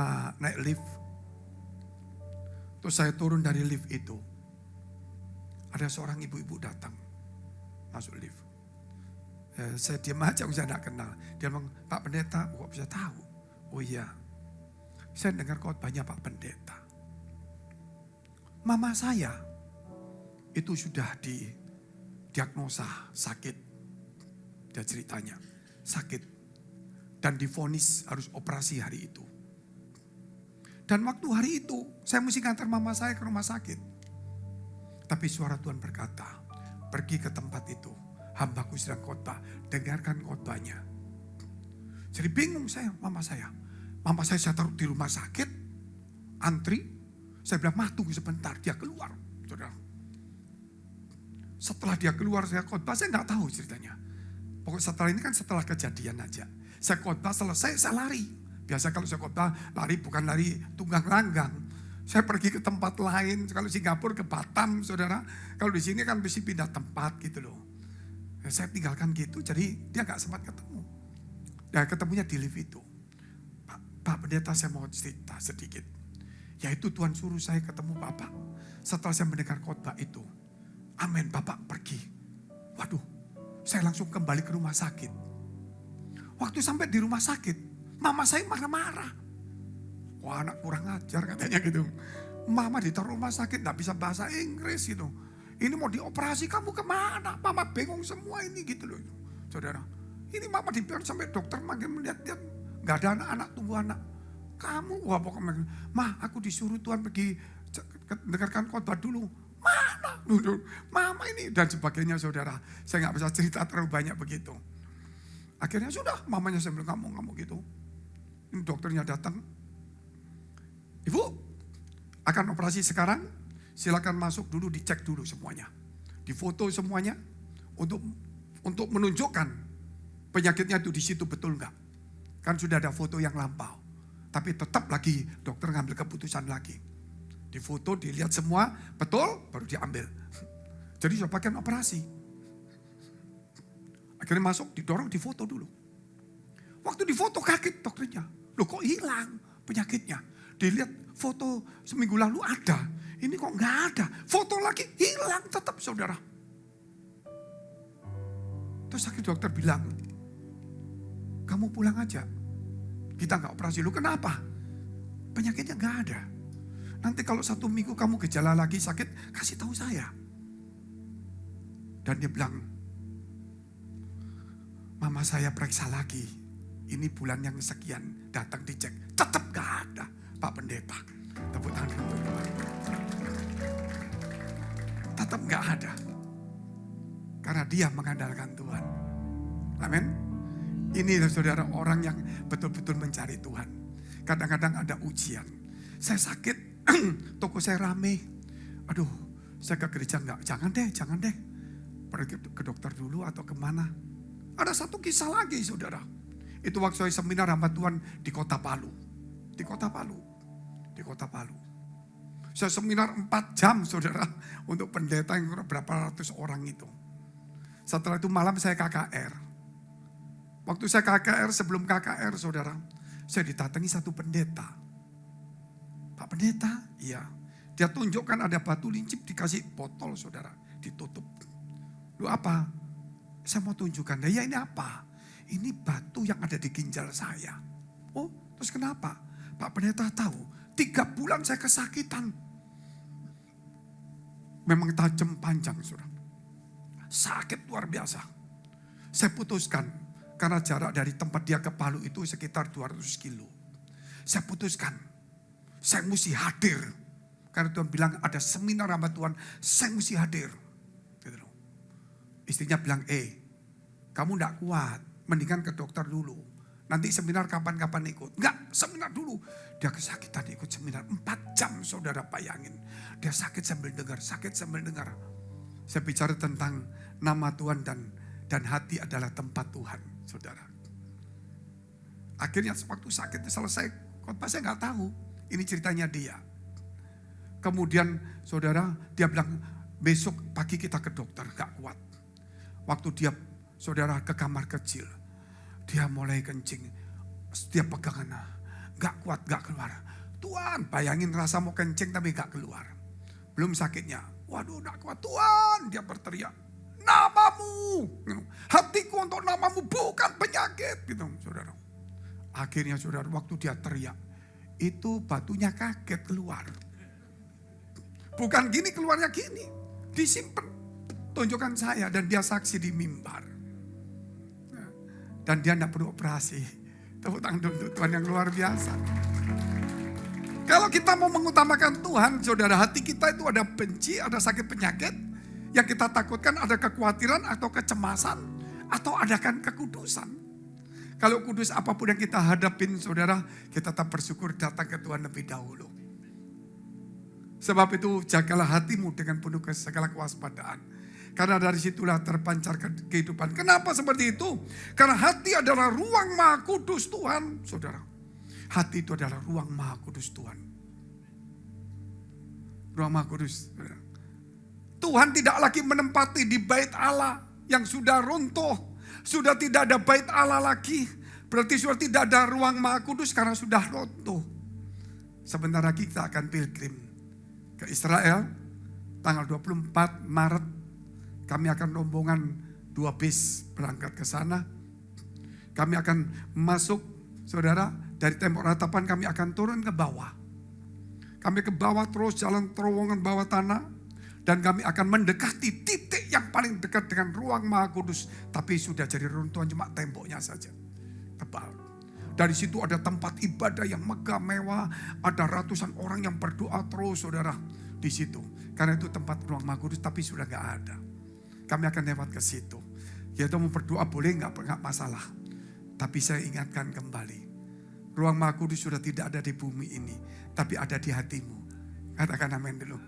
naik lift. Terus saya turun dari lift itu. Ada seorang ibu-ibu datang. Masuk lift. Saya diam aja, saya tidak kenal. Dia bilang, Pak Pendeta, kok bisa tahu? Oh iya. Saya dengar khotbahnya Pak Pendeta. Mama saya itu sudah didiagnosa sakit. Dia ceritanya, sakit. Dan divonis harus operasi hari itu. Dan waktu hari itu, saya mesti ngantar mama saya ke rumah sakit. Tapi suara Tuhan berkata, pergi ke tempat itu. Hambaku sedang khotbah, dengarkan khotbahnya. Jadi bingung saya, mama saya. Mama saya taruh di rumah sakit, antri. Saya bilang, tunggu sebentar, dia keluar. Saudara. Setelah dia keluar, saya khotbah, saya nggak tahu ceritanya. Pokoknya setelah ini kan setelah kejadian aja. Saya khotbah selesai, saya lari. Biasa kalau saya khotbah lari bukan lari tunggang langgang. Saya pergi ke tempat lain. Kalau Singapura ke Batam, saudara. Kalau di sini kan mesti pindah tempat gitu loh. Saya tinggalkan gitu, jadi dia gak sempat ketemu. Ya ketemunya di lift itu. Pak Pendeta, saya mau cerita sedikit. Yaitu Tuhan suruh saya ketemu Bapak. Setelah saya mendengar khotbah itu. Amin, Bapak pergi. Waduh, saya langsung kembali ke rumah sakit. Waktu sampai di rumah sakit, mama saya marah-marah. Wah, anak kurang ajar katanya gitu. Mama ditaruh rumah sakit, gak bisa bahasa Inggris gitu. Ini mau dioperasi, kamu kemana? Mama bingung semua ini gitu loh. Saudara, ini mama dibilang sampai dokter makin melihat-lihat. Gak ada anak-anak, tunggu anak. Kamu, wah pokoknya. Mah, aku disuruh Tuhan pergi dengarkan khotbah dulu. Mana? Mama ini dan sebagainya saudara. Saya gak bisa cerita terlalu banyak begitu. Akhirnya sudah, mamanya saya bilang, kamu gitu. Ini dokternya datang. Ibu, akan operasi sekarang, silakan masuk dulu, dicek dulu semuanya. Difoto semuanya, untuk menunjukkan penyakitnya itu di situ betul enggak. Kan sudah ada foto yang lampau. Tapi tetap lagi dokter ngambil keputusan lagi. Difoto, dilihat semua, betul, baru diambil. Jadi saya pakaian operasi. Akhirnya masuk, didorong, difoto dulu. Waktu difoto kaget dokternya. Loh kok hilang penyakitnya? Dilihat foto seminggu lalu ada. Ini kok nggak ada. Foto lagi hilang tetap saudara. Terus akhirnya dokter bilang, kamu pulang aja. Kita nggak operasi. Lu kenapa? Penyakitnya nggak ada. Nanti kalau 1 minggu kamu gejala lagi sakit, kasih tahu saya. Dan dia bilang, mama saya periksa lagi. Ini bulan yang sekian, datang dicek. Tetap gak ada, Pak Pendeta. Tepuk tangan untuk Tuhan. Tetap gak ada. Karena dia mengandalkan Tuhan. Amin. Ini saudara orang yang betul-betul mencari Tuhan. Kadang-kadang ada ujian. Saya sakit, toko saya rame. Aduh, saya ke gereja enggak. Jangan deh. Pergi ke dokter dulu atau kemana. Ada satu kisah lagi saudara. Itu waktu saya seminar hamba Tuhan di Kota Palu. Di Kota Palu. Saya seminar 4 jam saudara. Untuk pendeta yang berapa ratus orang itu. Setelah itu malam saya KKR. Waktu saya KKR, sebelum KKR saudara. Saya didatangi satu pendeta. Pak Pendeta, iya. Dia tunjukkan ada batu lincip dikasih botol saudara. Ditutup. Lu apa? Saya mau tunjukkan. Ya ini apa? Ini batu yang ada di ginjal saya. Oh, terus kenapa? Pak Pendeta tahu, 3 bulan saya kesakitan. Memang tajam panjang, saudara. Sakit luar biasa. Saya putuskan, karena jarak dari tempat dia ke Palu itu sekitar 200 kilo. Saya putuskan, saya mesti hadir. Karena Tuhan bilang ada seminar hamba Tuhan, saya mesti hadir. Istrinya bilang, kamu gak kuat, mendingan ke dokter dulu. Nanti seminar kapan-kapan ikut. Enggak, seminar dulu. Dia kesakitan ikut seminar 4 jam saudara bayangin. Dia sakit sambil dengar. Saya bicara tentang nama Tuhan dan hati adalah tempat Tuhan saudara. Akhirnya waktu sakit selesai khotbah saya gak tahu. Ini ceritanya dia. Kemudian saudara dia bilang besok pagi kita ke dokter gak kuat. Waktu dia saudara ke kamar kecil. Dia mulai kencing. Dia pegangan. Gak kuat, gak keluar. Tuhan, bayangin rasa mau kencing tapi gak keluar. Belum sakitnya. Waduh, gak kuat. Tuhan, dia berteriak. Namamu. Hatiku untuk namamu bukan penyakit. Gitu, saudara. Akhirnya saudara, waktu dia teriak. Itu batunya kaget keluar. Bukan gini, keluarnya gini. Disimpan. Tunjukkan saya dan dia saksi di mimbar. Dan dia tidak perlu operasi. Tepuk tangan untuk Tuhan yang luar biasa. Kalau kita mau mengutamakan Tuhan, saudara, hati kita itu ada benci, ada sakit penyakit. Yang kita takutkan ada kekhawatiran atau kecemasan. Atau adakan kekudusan. Kalau kudus apapun yang kita hadapin saudara, kita tetap bersyukur datang ke Tuhan lebih dahulu. Sebab itu jagalah hatimu dengan penuh segala kewaspadaan. Karena dari situlah terpancar kehidupan. Kenapa seperti itu? Karena hati adalah ruang Maha Kudus Tuhan, saudara. Hati itu adalah ruang Maha Kudus Tuhan. Ruang Maha Kudus. Tuhan tidak lagi menempati di bait Allah yang sudah runtuh. Sudah tidak ada bait Allah lagi. Berarti sudah tidak ada ruang Maha Kudus karena sudah runtuh. Sebentar lagi kita akan pilgrim ke Israel. Tanggal 24 Maret. Kami akan rombongan 2 bis berangkat ke sana. Kami akan masuk, saudara, dari tembok ratapan kami akan turun ke bawah. Kami ke bawah terus jalan terowongan bawah tanah. Dan kami akan mendekati titik yang paling dekat dengan ruang Maha Kudus. Tapi sudah jadi runtuhan cuma temboknya saja. Tebal. Dari situ ada tempat ibadah yang megah mewah. Ada ratusan orang yang berdoa terus, saudara, di situ. Karena itu tempat ruang Maha Kudus tapi sudah gak ada. Kami akan lewat ke situ. Yaitu mau berdoa boleh nggak masalah. Tapi saya ingatkan kembali. Ruang Maha Kudus sudah tidak ada di bumi ini. Tapi ada di hatimu. Katakan amin dulu.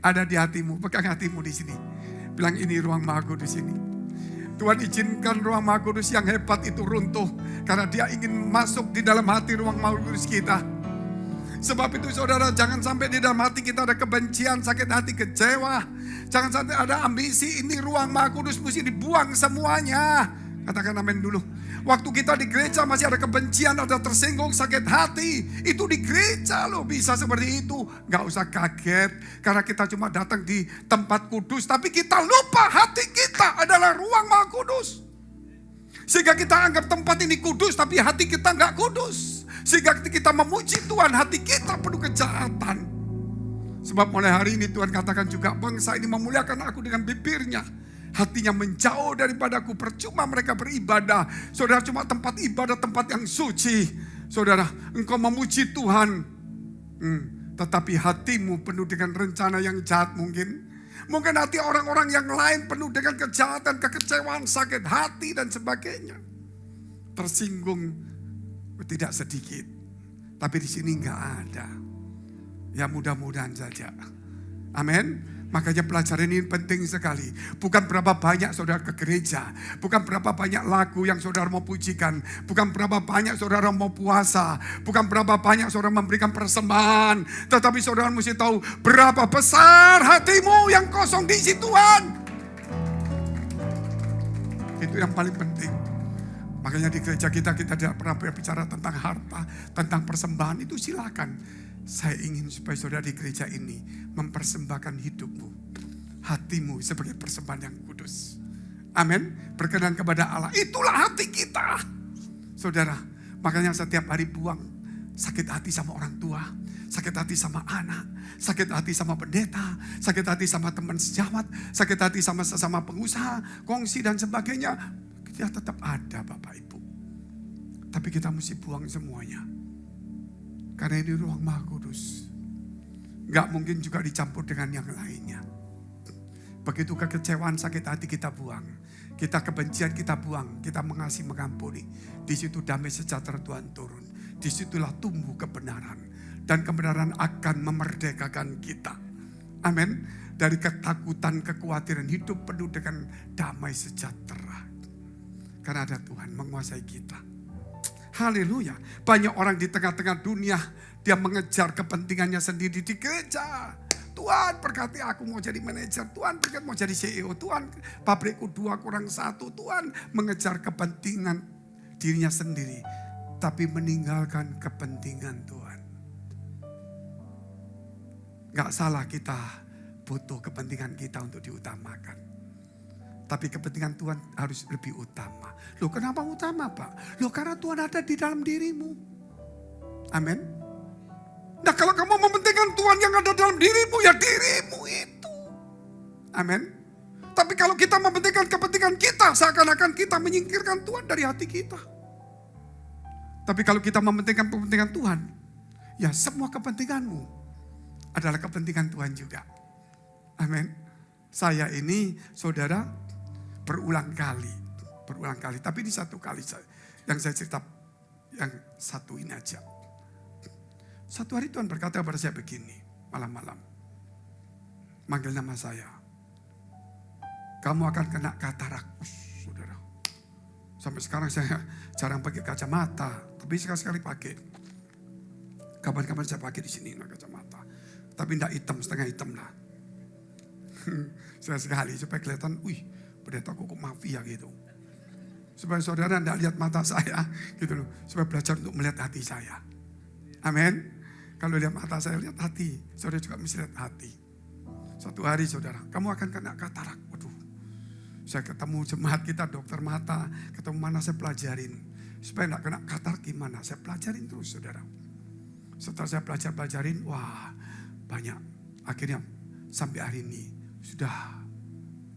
Ada di hatimu. Pegang hatimu di sini. Bilang ini ruang Maha Kudus ini. Tuhan izinkan ruang Maha Kudus yang hebat itu runtuh. Karena dia ingin masuk di dalam hati ruang Maha Kudus kita. Sebab itu saudara, jangan sampai di dalam hati kita ada kebencian, sakit hati, kecewa. Jangan sampai ada ambisi, ini ruang Maha Kudus mesti dibuang semuanya. Katakan amin dulu. Waktu kita di gereja masih ada kebencian, ada tersinggung, sakit hati. Itu di gereja loh bisa seperti itu. Gak usah kaget karena kita cuma datang di tempat kudus. Tapi kita lupa hati kita adalah ruang Maha Kudus. Sehingga kita anggap tempat ini kudus tapi hati kita gak kudus. Sehingga kita memuji Tuhan, hati kita penuh kejahatan. Sebab mulai hari ini Tuhan katakan juga, bangsa ini memuliakan aku dengan bibirnya, hatinya menjauh daripadaku. Percuma mereka beribadah. Saudara, cuma tempat ibadah, tempat yang suci. Saudara, engkau memuji Tuhan, tetapi hatimu penuh dengan rencana yang jahat mungkin. Mungkin hati orang-orang yang lain penuh dengan kejahatan, kekecewaan, sakit hati dan sebagainya. Tersinggung tidak sedikit. Tapi di sini enggak ada. Ya mudah-mudahan saja. Amin. Makanya pelajaran ini penting sekali. Bukan berapa banyak saudara ke gereja. Bukan berapa banyak lagu yang saudara mau pujikan. Bukan berapa banyak saudara mau puasa. Bukan berapa banyak saudara memberikan persembahan. Tetapi saudara mesti tahu berapa besar hatimu yang kosong diisi Tuhan. Itu yang paling penting. Makanya di gereja kita tidak pernah berbicara tentang harta, tentang persembahan. Itu silakan. Saya ingin supaya saudara di gereja ini mempersembahkan hidupmu, hatimu sebagai persembahan yang kudus. Amin. Berkenan kepada Allah. Itulah hati kita. Saudara, makanya setiap hari buang sakit hati sama orang tua, sakit hati sama anak, sakit hati sama pendeta, sakit hati sama teman sejawat, sakit hati sama sesama pengusaha, kongsi dan sebagainya. Dia tetap ada Bapak Ibu. Tapi kita mesti buang semuanya. Karena ini ruang Maha Kudus. Gak mungkin juga dicampur dengan yang lainnya. Begitu kekecewaan, sakit hati kita buang. Kita kebencian kita buang. Kita mengasihi, mengampuni. Di situ damai sejahtera Tuhan turun. Disitulah tumbuh kebenaran. Dan kebenaran akan memerdekakan kita. Amin. Dari ketakutan, kekhawatiran, hidup penuh dengan damai sejahtera. Karena ada Tuhan menguasai kita. Haleluya. Banyak orang di tengah-tengah dunia, dia mengejar kepentingannya sendiri di gereja. Tuhan berkati aku mau jadi manajer. Tuhan berkati mau jadi CEO. Tuhan pabrikku 2+1. Tuhan mengejar kepentingan dirinya sendiri. Tapi meninggalkan kepentingan Tuhan. Gak salah kita butuh kepentingan kita untuk diutamakan. Tapi kepentingan Tuhan harus lebih utama. Loh kenapa utama Pak? Loh karena Tuhan ada di dalam dirimu. Amin. Nah kalau kamu mementingkan Tuhan yang ada dalam dirimu, ya dirimu itu. Amin. Tapi kalau kita mementingkan kepentingan kita, seakan-akan kita menyingkirkan Tuhan dari hati kita. Tapi kalau kita mementingkan kepentingan Tuhan, ya semua kepentinganmu adalah kepentingan Tuhan juga. Amin. Saya ini saudara berulang kali. Tapi ini satu kali yang saya cerita, yang satu ini aja. Satu hari Tuhan berkata kepada saya begini, malam-malam. Manggil nama saya. Kamu akan kena katarak, saudara. Sampai sekarang saya jarang pakai kacamata, tapi sekali-sekali pakai. Kapan-kapan saya pakai di sini kacamata. Tapi tidak hitam, setengah hitam lah. Sekali supaya kelihatan, pendeta kok mafia gitu. Supaya saudara tidak lihat mata saya gitu loh. Supaya belajar untuk melihat hati saya. Amin. Kalau lihat mata saya, lihat hati. Saudara juga mesti lihat hati. Suatu hari saudara, kamu akan kena katarak. Waduh. Saya ketemu jemaat kita, dokter mata. Ketemu mana saya pelajarin. Supaya tidak kena katarak gimana. Saya pelajarin terus saudara. Setelah saya pelajarin, wah banyak. Akhirnya sampai hari ini sudah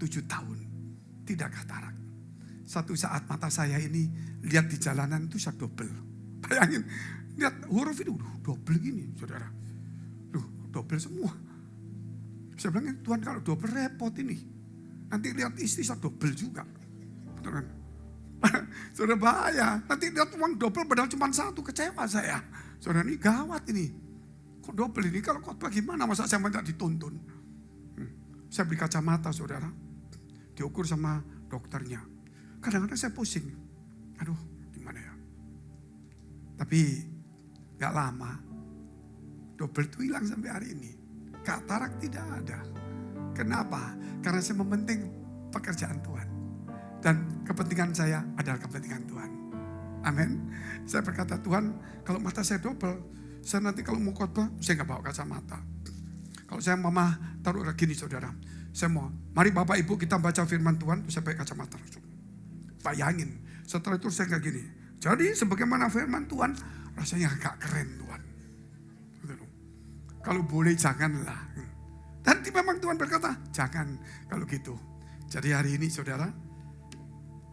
7 tahun. Tidak katarak. Satu saat mata saya ini lihat di jalanan itu saya double. Bayangin, lihat huruf itu double gini saudara. Double semua. Saya bilang, Tuhan kalau double repot ini. Nanti lihat istri saya double juga. Betul kan? Saudara bahaya. Nanti lihat uang double padahal cuma 1, kecewa saya. Saudara ini gawat ini. Kok double ini? Kalau khotbah gimana? Masa saya minta dituntun? Saya beli kacamata saudara. Diukur sama dokternya. Kadang-kadang saya pusing. Aduh gimana ya. Tapi gak lama. Double itu hilang sampai hari ini. Katarak tidak ada. Kenapa? Karena saya mementing pekerjaan Tuhan. Dan kepentingan saya adalah kepentingan Tuhan. Amin. Saya berkata, Tuhan, kalau mata saya double, saya nanti kalau mau khotbah, saya nggak bawa kacamata. Kalau saya mama taruh gini saudara, saya mau, mari Bapak Ibu kita baca firman Tuhan, saya pakai kacamata langsung. Bayangin, setelah itu saya kayak gini. Jadi sebagaimana firman Tuhan, rasanya agak keren Tuhan. Kalau boleh janganlah. Dan memang Tuhan berkata, jangan kalau gitu. Jadi hari ini saudara,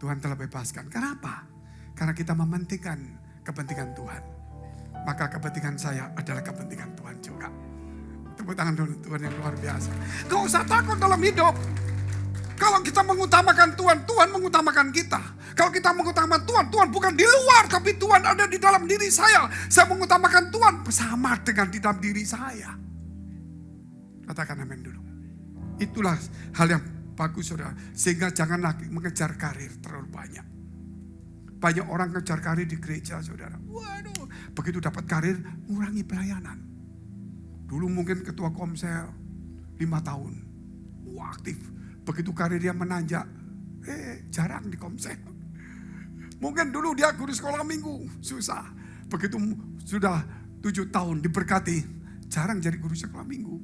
Tuhan telah bebaskan. Kenapa? Karena kita mementingkan kepentingan Tuhan. Maka kepentingan saya adalah kepentingan Tuhan juga. Tepuk tangan dulu, Tuhan yang luar biasa. Gak usah takut dalam hidup. Kalau kita mengutamakan Tuhan, Tuhan mengutamakan kita. Kalau kita mengutamakan Tuhan, Tuhan bukan di luar, tapi Tuhan ada di dalam diri saya. Saya mengutamakan Tuhan bersama dengan di dalam diri saya. Katakan amin dulu. Itulah hal yang bagus saudara. Sehingga jangan lagi mengejar karir terlalu banyak. Banyak orang ngejar karir di gereja saudara. Waduh, begitu dapat karir, ngurangi pelayanan. Dulu mungkin ketua komsel 5 tahun. Wah, aktif. Begitu karir dia menanjak, jarang di komsel. Mungkin dulu dia guru sekolah minggu, susah. Begitu sudah 7 tahun diberkati, jarang jadi guru sekolah minggu.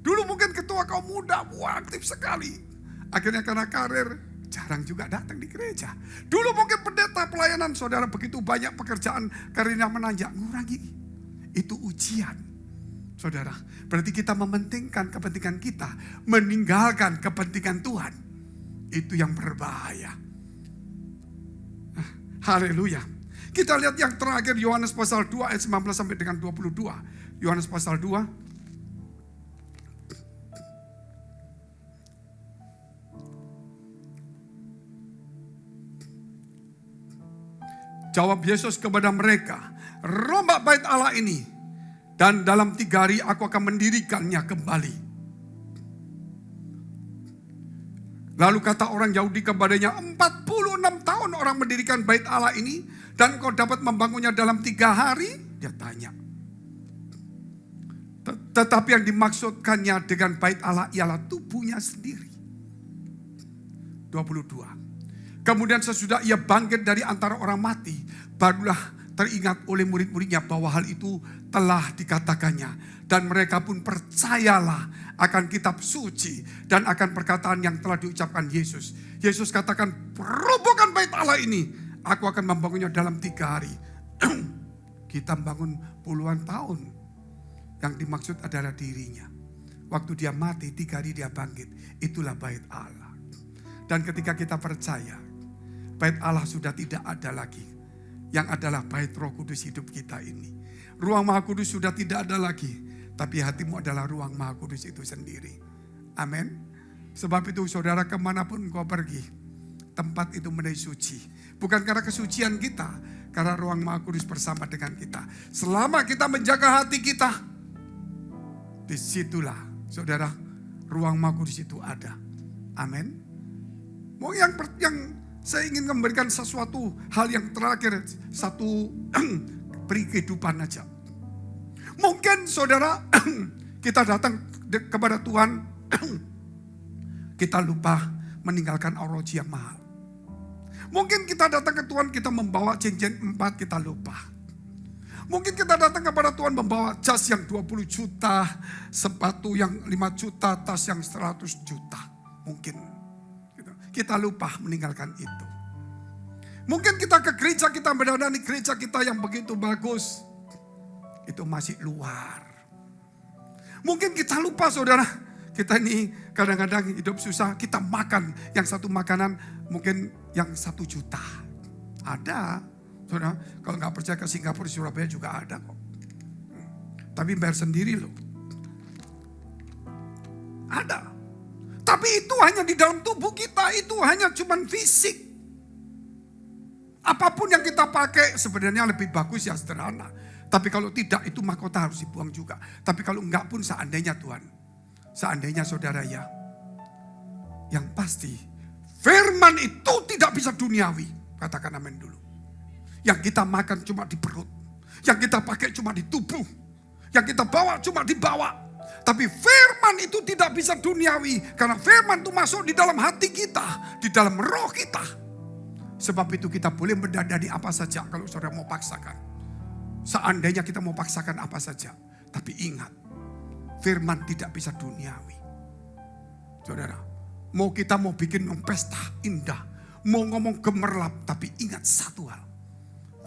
Dulu mungkin ketua kaum muda, wah aktif sekali. Akhirnya karena karir, jarang juga datang di gereja. Dulu mungkin pendeta pelayanan saudara, begitu banyak pekerjaan karirnya menanjak, ngurangi. Itu ujian. Saudara, berarti kita mementingkan kepentingan kita, meninggalkan kepentingan Tuhan. Itu yang berbahaya. Haleluya. Kita lihat yang terakhir Yohanes pasal 2 ayat 19 sampai dengan 22. Yohanes pasal 2. Jawab Yesus kepada mereka, rombak bait Allah ini, dan dalam 3 hari aku akan mendirikannya kembali. Lalu kata orang Yahudi kepadanya, 46 tahun orang mendirikan bait Allah ini, dan kau dapat membangunnya dalam 3 hari? Dia tanya. Tetapi yang dimaksudkannya dengan bait Allah ialah tubuhnya sendiri. 22. Kemudian sesudah ia bangkit dari antara orang mati, barulah teringat oleh murid-muridnya bahwa hal itu telah dikatakannya. Dan mereka pun percayalah akan kitab suci dan akan perkataan yang telah diucapkan Yesus. Yesus katakan, robohkan bait Allah ini, aku akan membangunnya dalam 3 hari. Kita bangun puluhan tahun. Yang dimaksud adalah dirinya. Waktu dia mati 3 hari dia bangkit. Itulah bait Allah. Dan ketika kita percaya, bait Allah sudah tidak ada lagi. Yang adalah bait Roh Kudus hidup kita ini. Ruang Maha Kudus sudah tidak ada lagi. Tapi hatimu adalah ruang Maha Kudus itu sendiri. Amin. Sebab itu saudara, kemanapun kau pergi, tempat itu menjadi suci. Bukan karena kesucian kita, karena ruang Maha Kudus bersama dengan kita. Selama kita menjaga hati kita, disitulah saudara, ruang Maha Kudus itu ada. Amin. Mau yang saya ingin memberikan sesuatu hal yang terakhir, satu peri kehidupan aja. Mungkin saudara, kita datang kepada Tuhan, kita lupa meninggalkan arloji yang mahal. Mungkin kita datang ke Tuhan, kita membawa cincin 4, kita lupa. Mungkin kita datang kepada Tuhan membawa jas yang 20 juta, sepatu yang 5 juta, tas yang 100 juta. Mungkin kita lupa meninggalkan itu. Mungkin kita ke gereja, kita mendandani gereja kita yang begitu bagus. Itu masih luar. Mungkin kita lupa saudara. Kita ini kadang-kadang hidup susah. Kita makan yang satu makanan mungkin yang 1 juta. Ada. Saudara, kalau nggak percaya ke Singapura, di Surabaya juga ada kok. Tapi bayar sendiri loh. Ada. Tapi itu hanya di dalam tubuh kita, itu hanya cuman fisik. Apapun yang kita pakai sebenarnya lebih bagus ya sederhana. Tapi kalau tidak itu mahkota harus dibuang juga. Tapi kalau enggak pun seandainya Tuhan. Seandainya saudara ya. Yang pasti firman itu tidak bisa duniawi. Katakan amin dulu. Yang kita makan cuma di perut. Yang kita pakai cuma di tubuh. Yang kita bawa cuma dibawa. Tapi firman itu tidak bisa duniawi. Karena firman itu masuk di dalam hati kita. Di dalam roh kita. Sebab itu kita boleh mendadani apa saja kalau saudara mau paksakan. Seandainya kita mau paksakan apa saja. Tapi ingat, firman tidak bisa duniawi. Saudara, kita mau bikin pesta indah. Mau ngomong gemerlap, tapi ingat satu hal.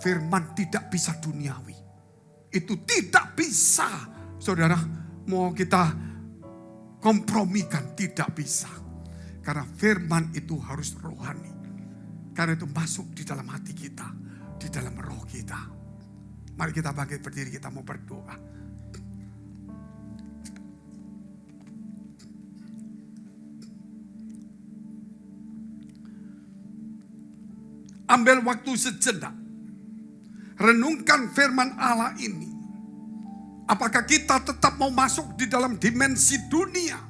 Firman tidak bisa duniawi. Itu tidak bisa, saudara, mau kita kompromikan, tidak bisa. Karena firman itu harus rohani. Karena itu masuk di dalam hati kita, di dalam roh kita. Mari kita bangkit berdiri, kita mau berdoa. Ambil waktu sejenak. Renungkan firman Allah ini. Apakah kita tetap mau masuk di dalam dimensi dunia?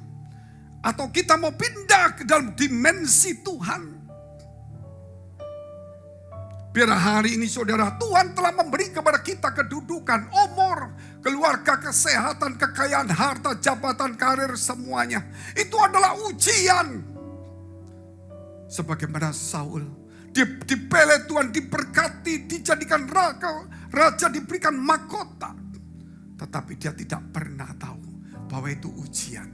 Atau kita mau pindah ke dalam dimensi Tuhan? Biar hari ini saudara, Tuhan telah memberi kepada kita kedudukan, umur, keluarga, kesehatan, kekayaan, harta, jabatan, karir, semuanya. Itu adalah ujian. Sebagaimana Saul, dipilih Tuhan, diberkati, dijadikan raja, diberikan mahkota. Tetapi dia tidak pernah tahu bahwa itu ujian.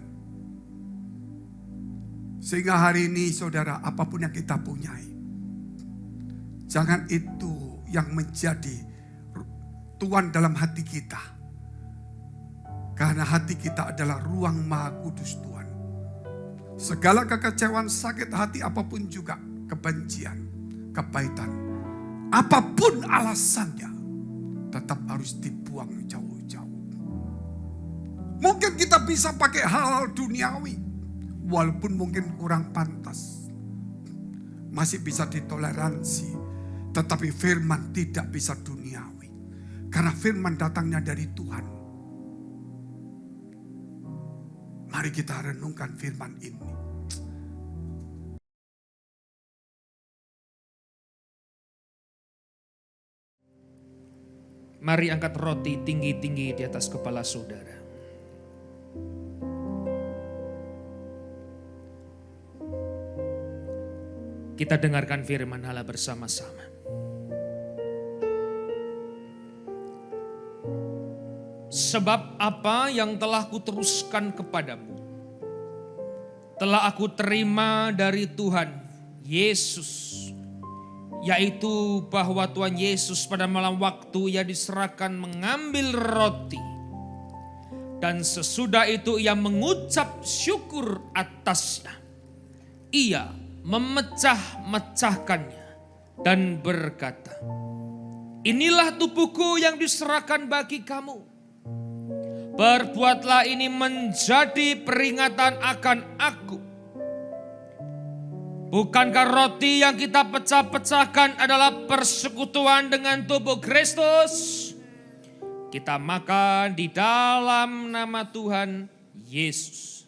Sehingga hari ini saudara, apapun yang kita punyai, jangan itu yang menjadi Tuhan dalam hati kita. Karena hati kita adalah ruang Maha Kudus Tuhan. Segala kekecewaan, sakit hati, apapun juga, kebencian, kepahitan, apapun alasannya, tetap harus dibuang jauh-jauh. Mungkin kita bisa pakai hal-hal duniawi, walaupun mungkin kurang pantas, masih bisa ditoleransi. Tetapi firman tidak bisa duniawi. Karena firman datangnya dari Tuhan. Mari kita renungkan firman ini. Mari angkat roti tinggi-tinggi di atas kepala saudara. Kita dengarkan firman Allah bersama-sama. Sebab apa yang telah kuteruskan kepadamu, telah aku terima dari Tuhan Yesus, yaitu bahwa Tuhan Yesus pada malam waktu ia diserahkan mengambil roti, dan sesudah itu ia mengucap syukur atasnya. Ia memecah-mecahkannya dan berkata, inilah tubuhku yang diserahkan bagi kamu. Berbuatlah ini menjadi peringatan akan aku. Bukankah roti yang kita pecah-pecahkan adalah persekutuan dengan tubuh Kristus? Kita makan di dalam nama Tuhan Yesus.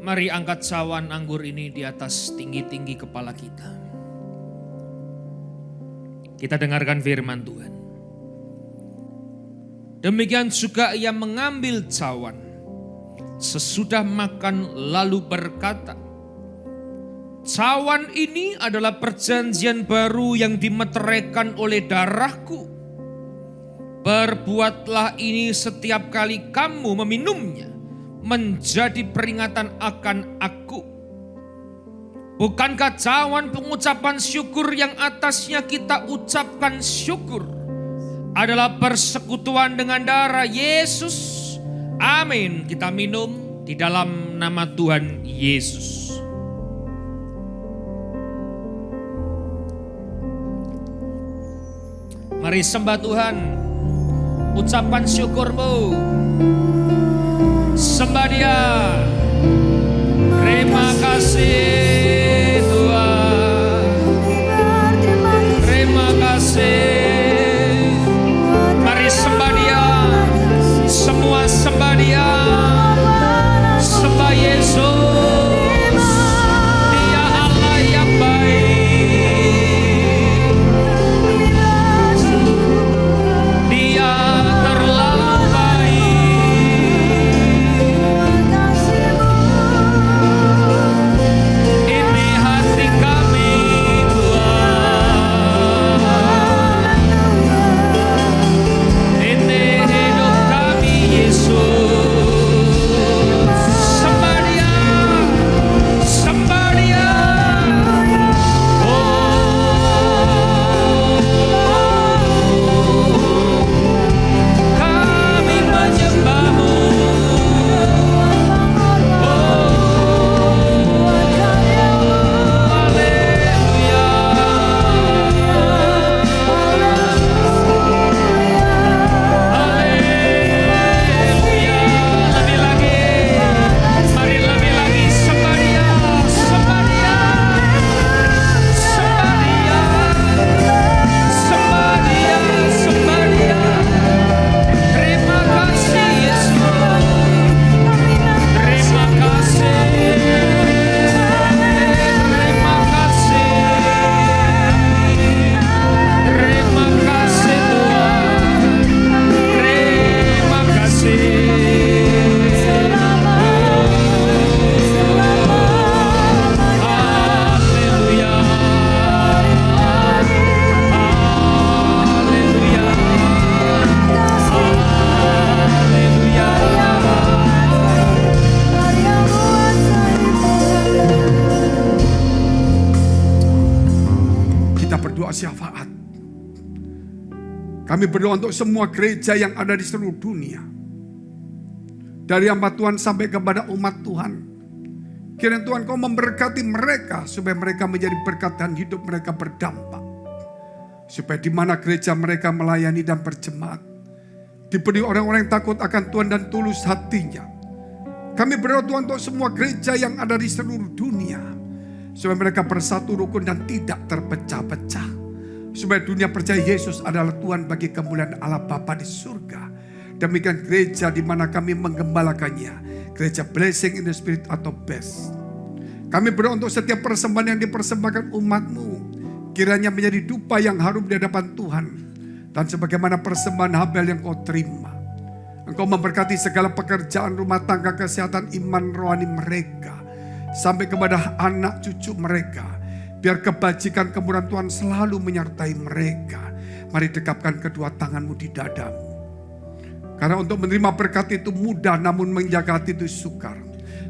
Mari angkat cawan anggur ini di atas tinggi-tinggi kepala kita. Kita dengarkan firman Tuhan. Demikian juga ia mengambil cawan sesudah makan lalu berkata, cawan ini adalah perjanjian baru yang dimeteraikan oleh darahku. Berbuatlah ini setiap kali kamu meminumnya, menjadi peringatan akan aku. Bukankah cawan pengucapan syukur yang atasnya kita ucapkan syukur adalah persekutuan dengan darah Yesus? Amin. Kita minum di dalam nama Tuhan Yesus. Mari sembah Tuhan. Ucapan syukurmu. Sembah Dia. Terima kasih Sembah Dia, sembah Yesus. Dia Allah yang baik. Dia terlalu baik. Ini hati kami Tuhan. Ini hidup kami Yesus. Sembah Dia, sembah Dia. Kami menyembah-Mu. Haleluya. Haleluya. Lebih lagi. Mari lebih lagi. Sembah Dia, sembah Dia. Sembah Dia. Sembah Dia, sembah Dia. Terima kasih Yesus. Terima kasih. Terima kasih. Terima kasih Tuhan. Terima kasih. Haleluya. Haleluya. Haleluya. Kita berdoa syafaat. Kami berdoa untuk semua gereja yang ada di seluruh dunia. Dari hamba Tuhan sampai kepada umat Tuhan. Kiranya Tuhan Kau memberkati mereka supaya mereka menjadi berkat dan hidup mereka berdampak. Supaya di mana gereja mereka melayani dan berjemaat, dipenuhi orang-orang yang takut akan Tuhan dan tulus hatinya. Kami berdoa Tuhan untuk semua gereja yang ada di seluruh dunia. Supaya mereka bersatu rukun dan tidak terpecah-pecah. Supaya dunia percaya Yesus adalah Tuhan bagi kemuliaan Allah Bapa di surga. Demikian gereja di mana kami menggembalakannya. Gereja Blessing in the Spirit atau BES. Kami berdoa untuk setiap persembahan yang dipersembahkan umat-Mu. Kiranya menjadi dupa yang harum di hadapan Tuhan. Dan sebagaimana persembahan Habel yang Kau terima. Engkau memberkati segala pekerjaan rumah tangga, kesehatan, iman rohani mereka. Sampai kepada anak cucu mereka. Biar kebajikan kemurahan Tuhan selalu menyertai mereka. Mari dekapkan kedua tangan-Mu di dadamu. Karena untuk menerima berkat itu mudah, namun menjaga hati itu sukar.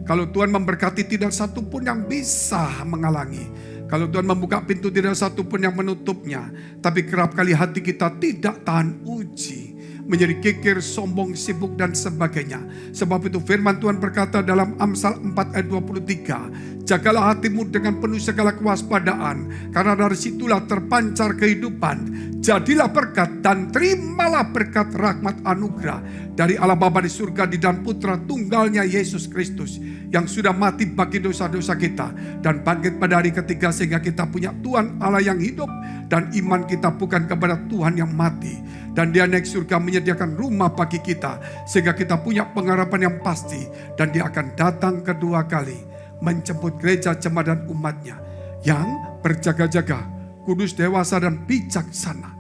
Kalau Tuhan memberkati, tidak satu pun yang bisa menghalangi. Kalau Tuhan membuka pintu, tidak satu pun yang menutupnya. Tapi kerap kali hati kita tidak tahan uji. Menjadi kikir, sombong, sibuk dan sebagainya. Sebab itu firman Tuhan berkata dalam Amsal 4 ayat 23. Jagalah hatimu dengan penuh segala kewaspadaan. Karena dari situlah terpancar kehidupan. Jadilah berkat dan terimalah berkat rahmat anugerah. Dari Allah Bapa di surga di dalam putra tunggalnya Yesus Kristus. Yang sudah mati bagi dosa-dosa kita. Dan bangkit pada hari ketiga sehingga kita punya Tuhan Allah yang hidup. Dan iman kita bukan kepada Tuhan yang mati. Dan Dia naik surga menyediakan rumah bagi kita. Sehingga kita punya pengharapan yang pasti. Dan Dia akan datang kedua kali. Menjemput gereja jemaat dan umatnya. Yang berjaga-jaga, kudus, dewasa dan bijaksana.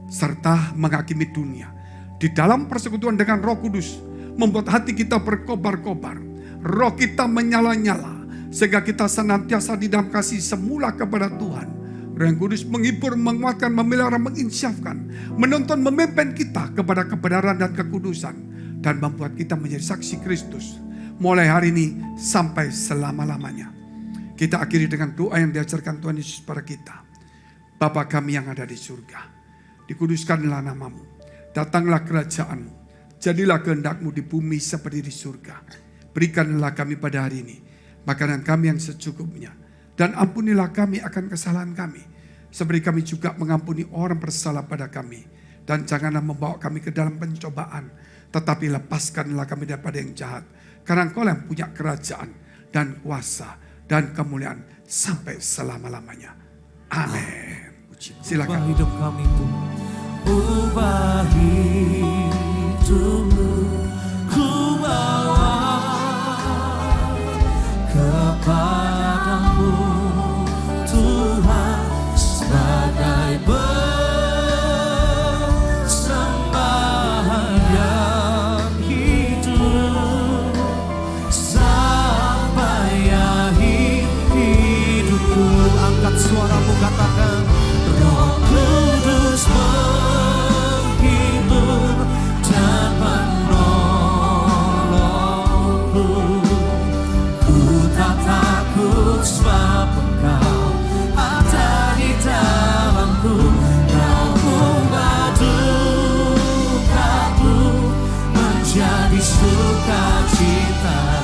Serta menghakimi dunia. Di dalam persekutuan dengan Roh Kudus. Membuat hati kita berkobar-kobar. Roh kita menyala-nyala. Sehingga kita senantiasa di dalam kasih semula kepada Tuhan. Roh yang Kudus menghibur, menguatkan, memelihara, menginsyafkan. Menuntun, memimpin kita kepada kebenaran dan kekudusan. Dan membuat kita menjadi saksi Kristus. Mulai hari ini sampai selama-lamanya. Kita akhiri dengan doa yang diajarkan Tuhan Yesus pada kita. Bapa kami yang ada di surga. Dikuduskanlah nama-Mu. Datanglah kerajaan-Mu. Jadilah kehendak-Mu di bumi seperti di surga. Berikanlah kami pada hari ini makanan kami yang secukupnya. Dan ampunilah kami akan kesalahan kami. Seperti kami juga mengampuni orang bersalah pada kami. Dan janganlah membawa kami ke dalam pencobaan. Tetapi lepaskanlah kami daripada yang jahat. Karena Engkau yang punya kerajaan dan kuasa dan kemuliaan sampai selama-lamanya. Amin. Silakan. Ubah hidup kami Tuhan. Ubah hidupmu. sukacita.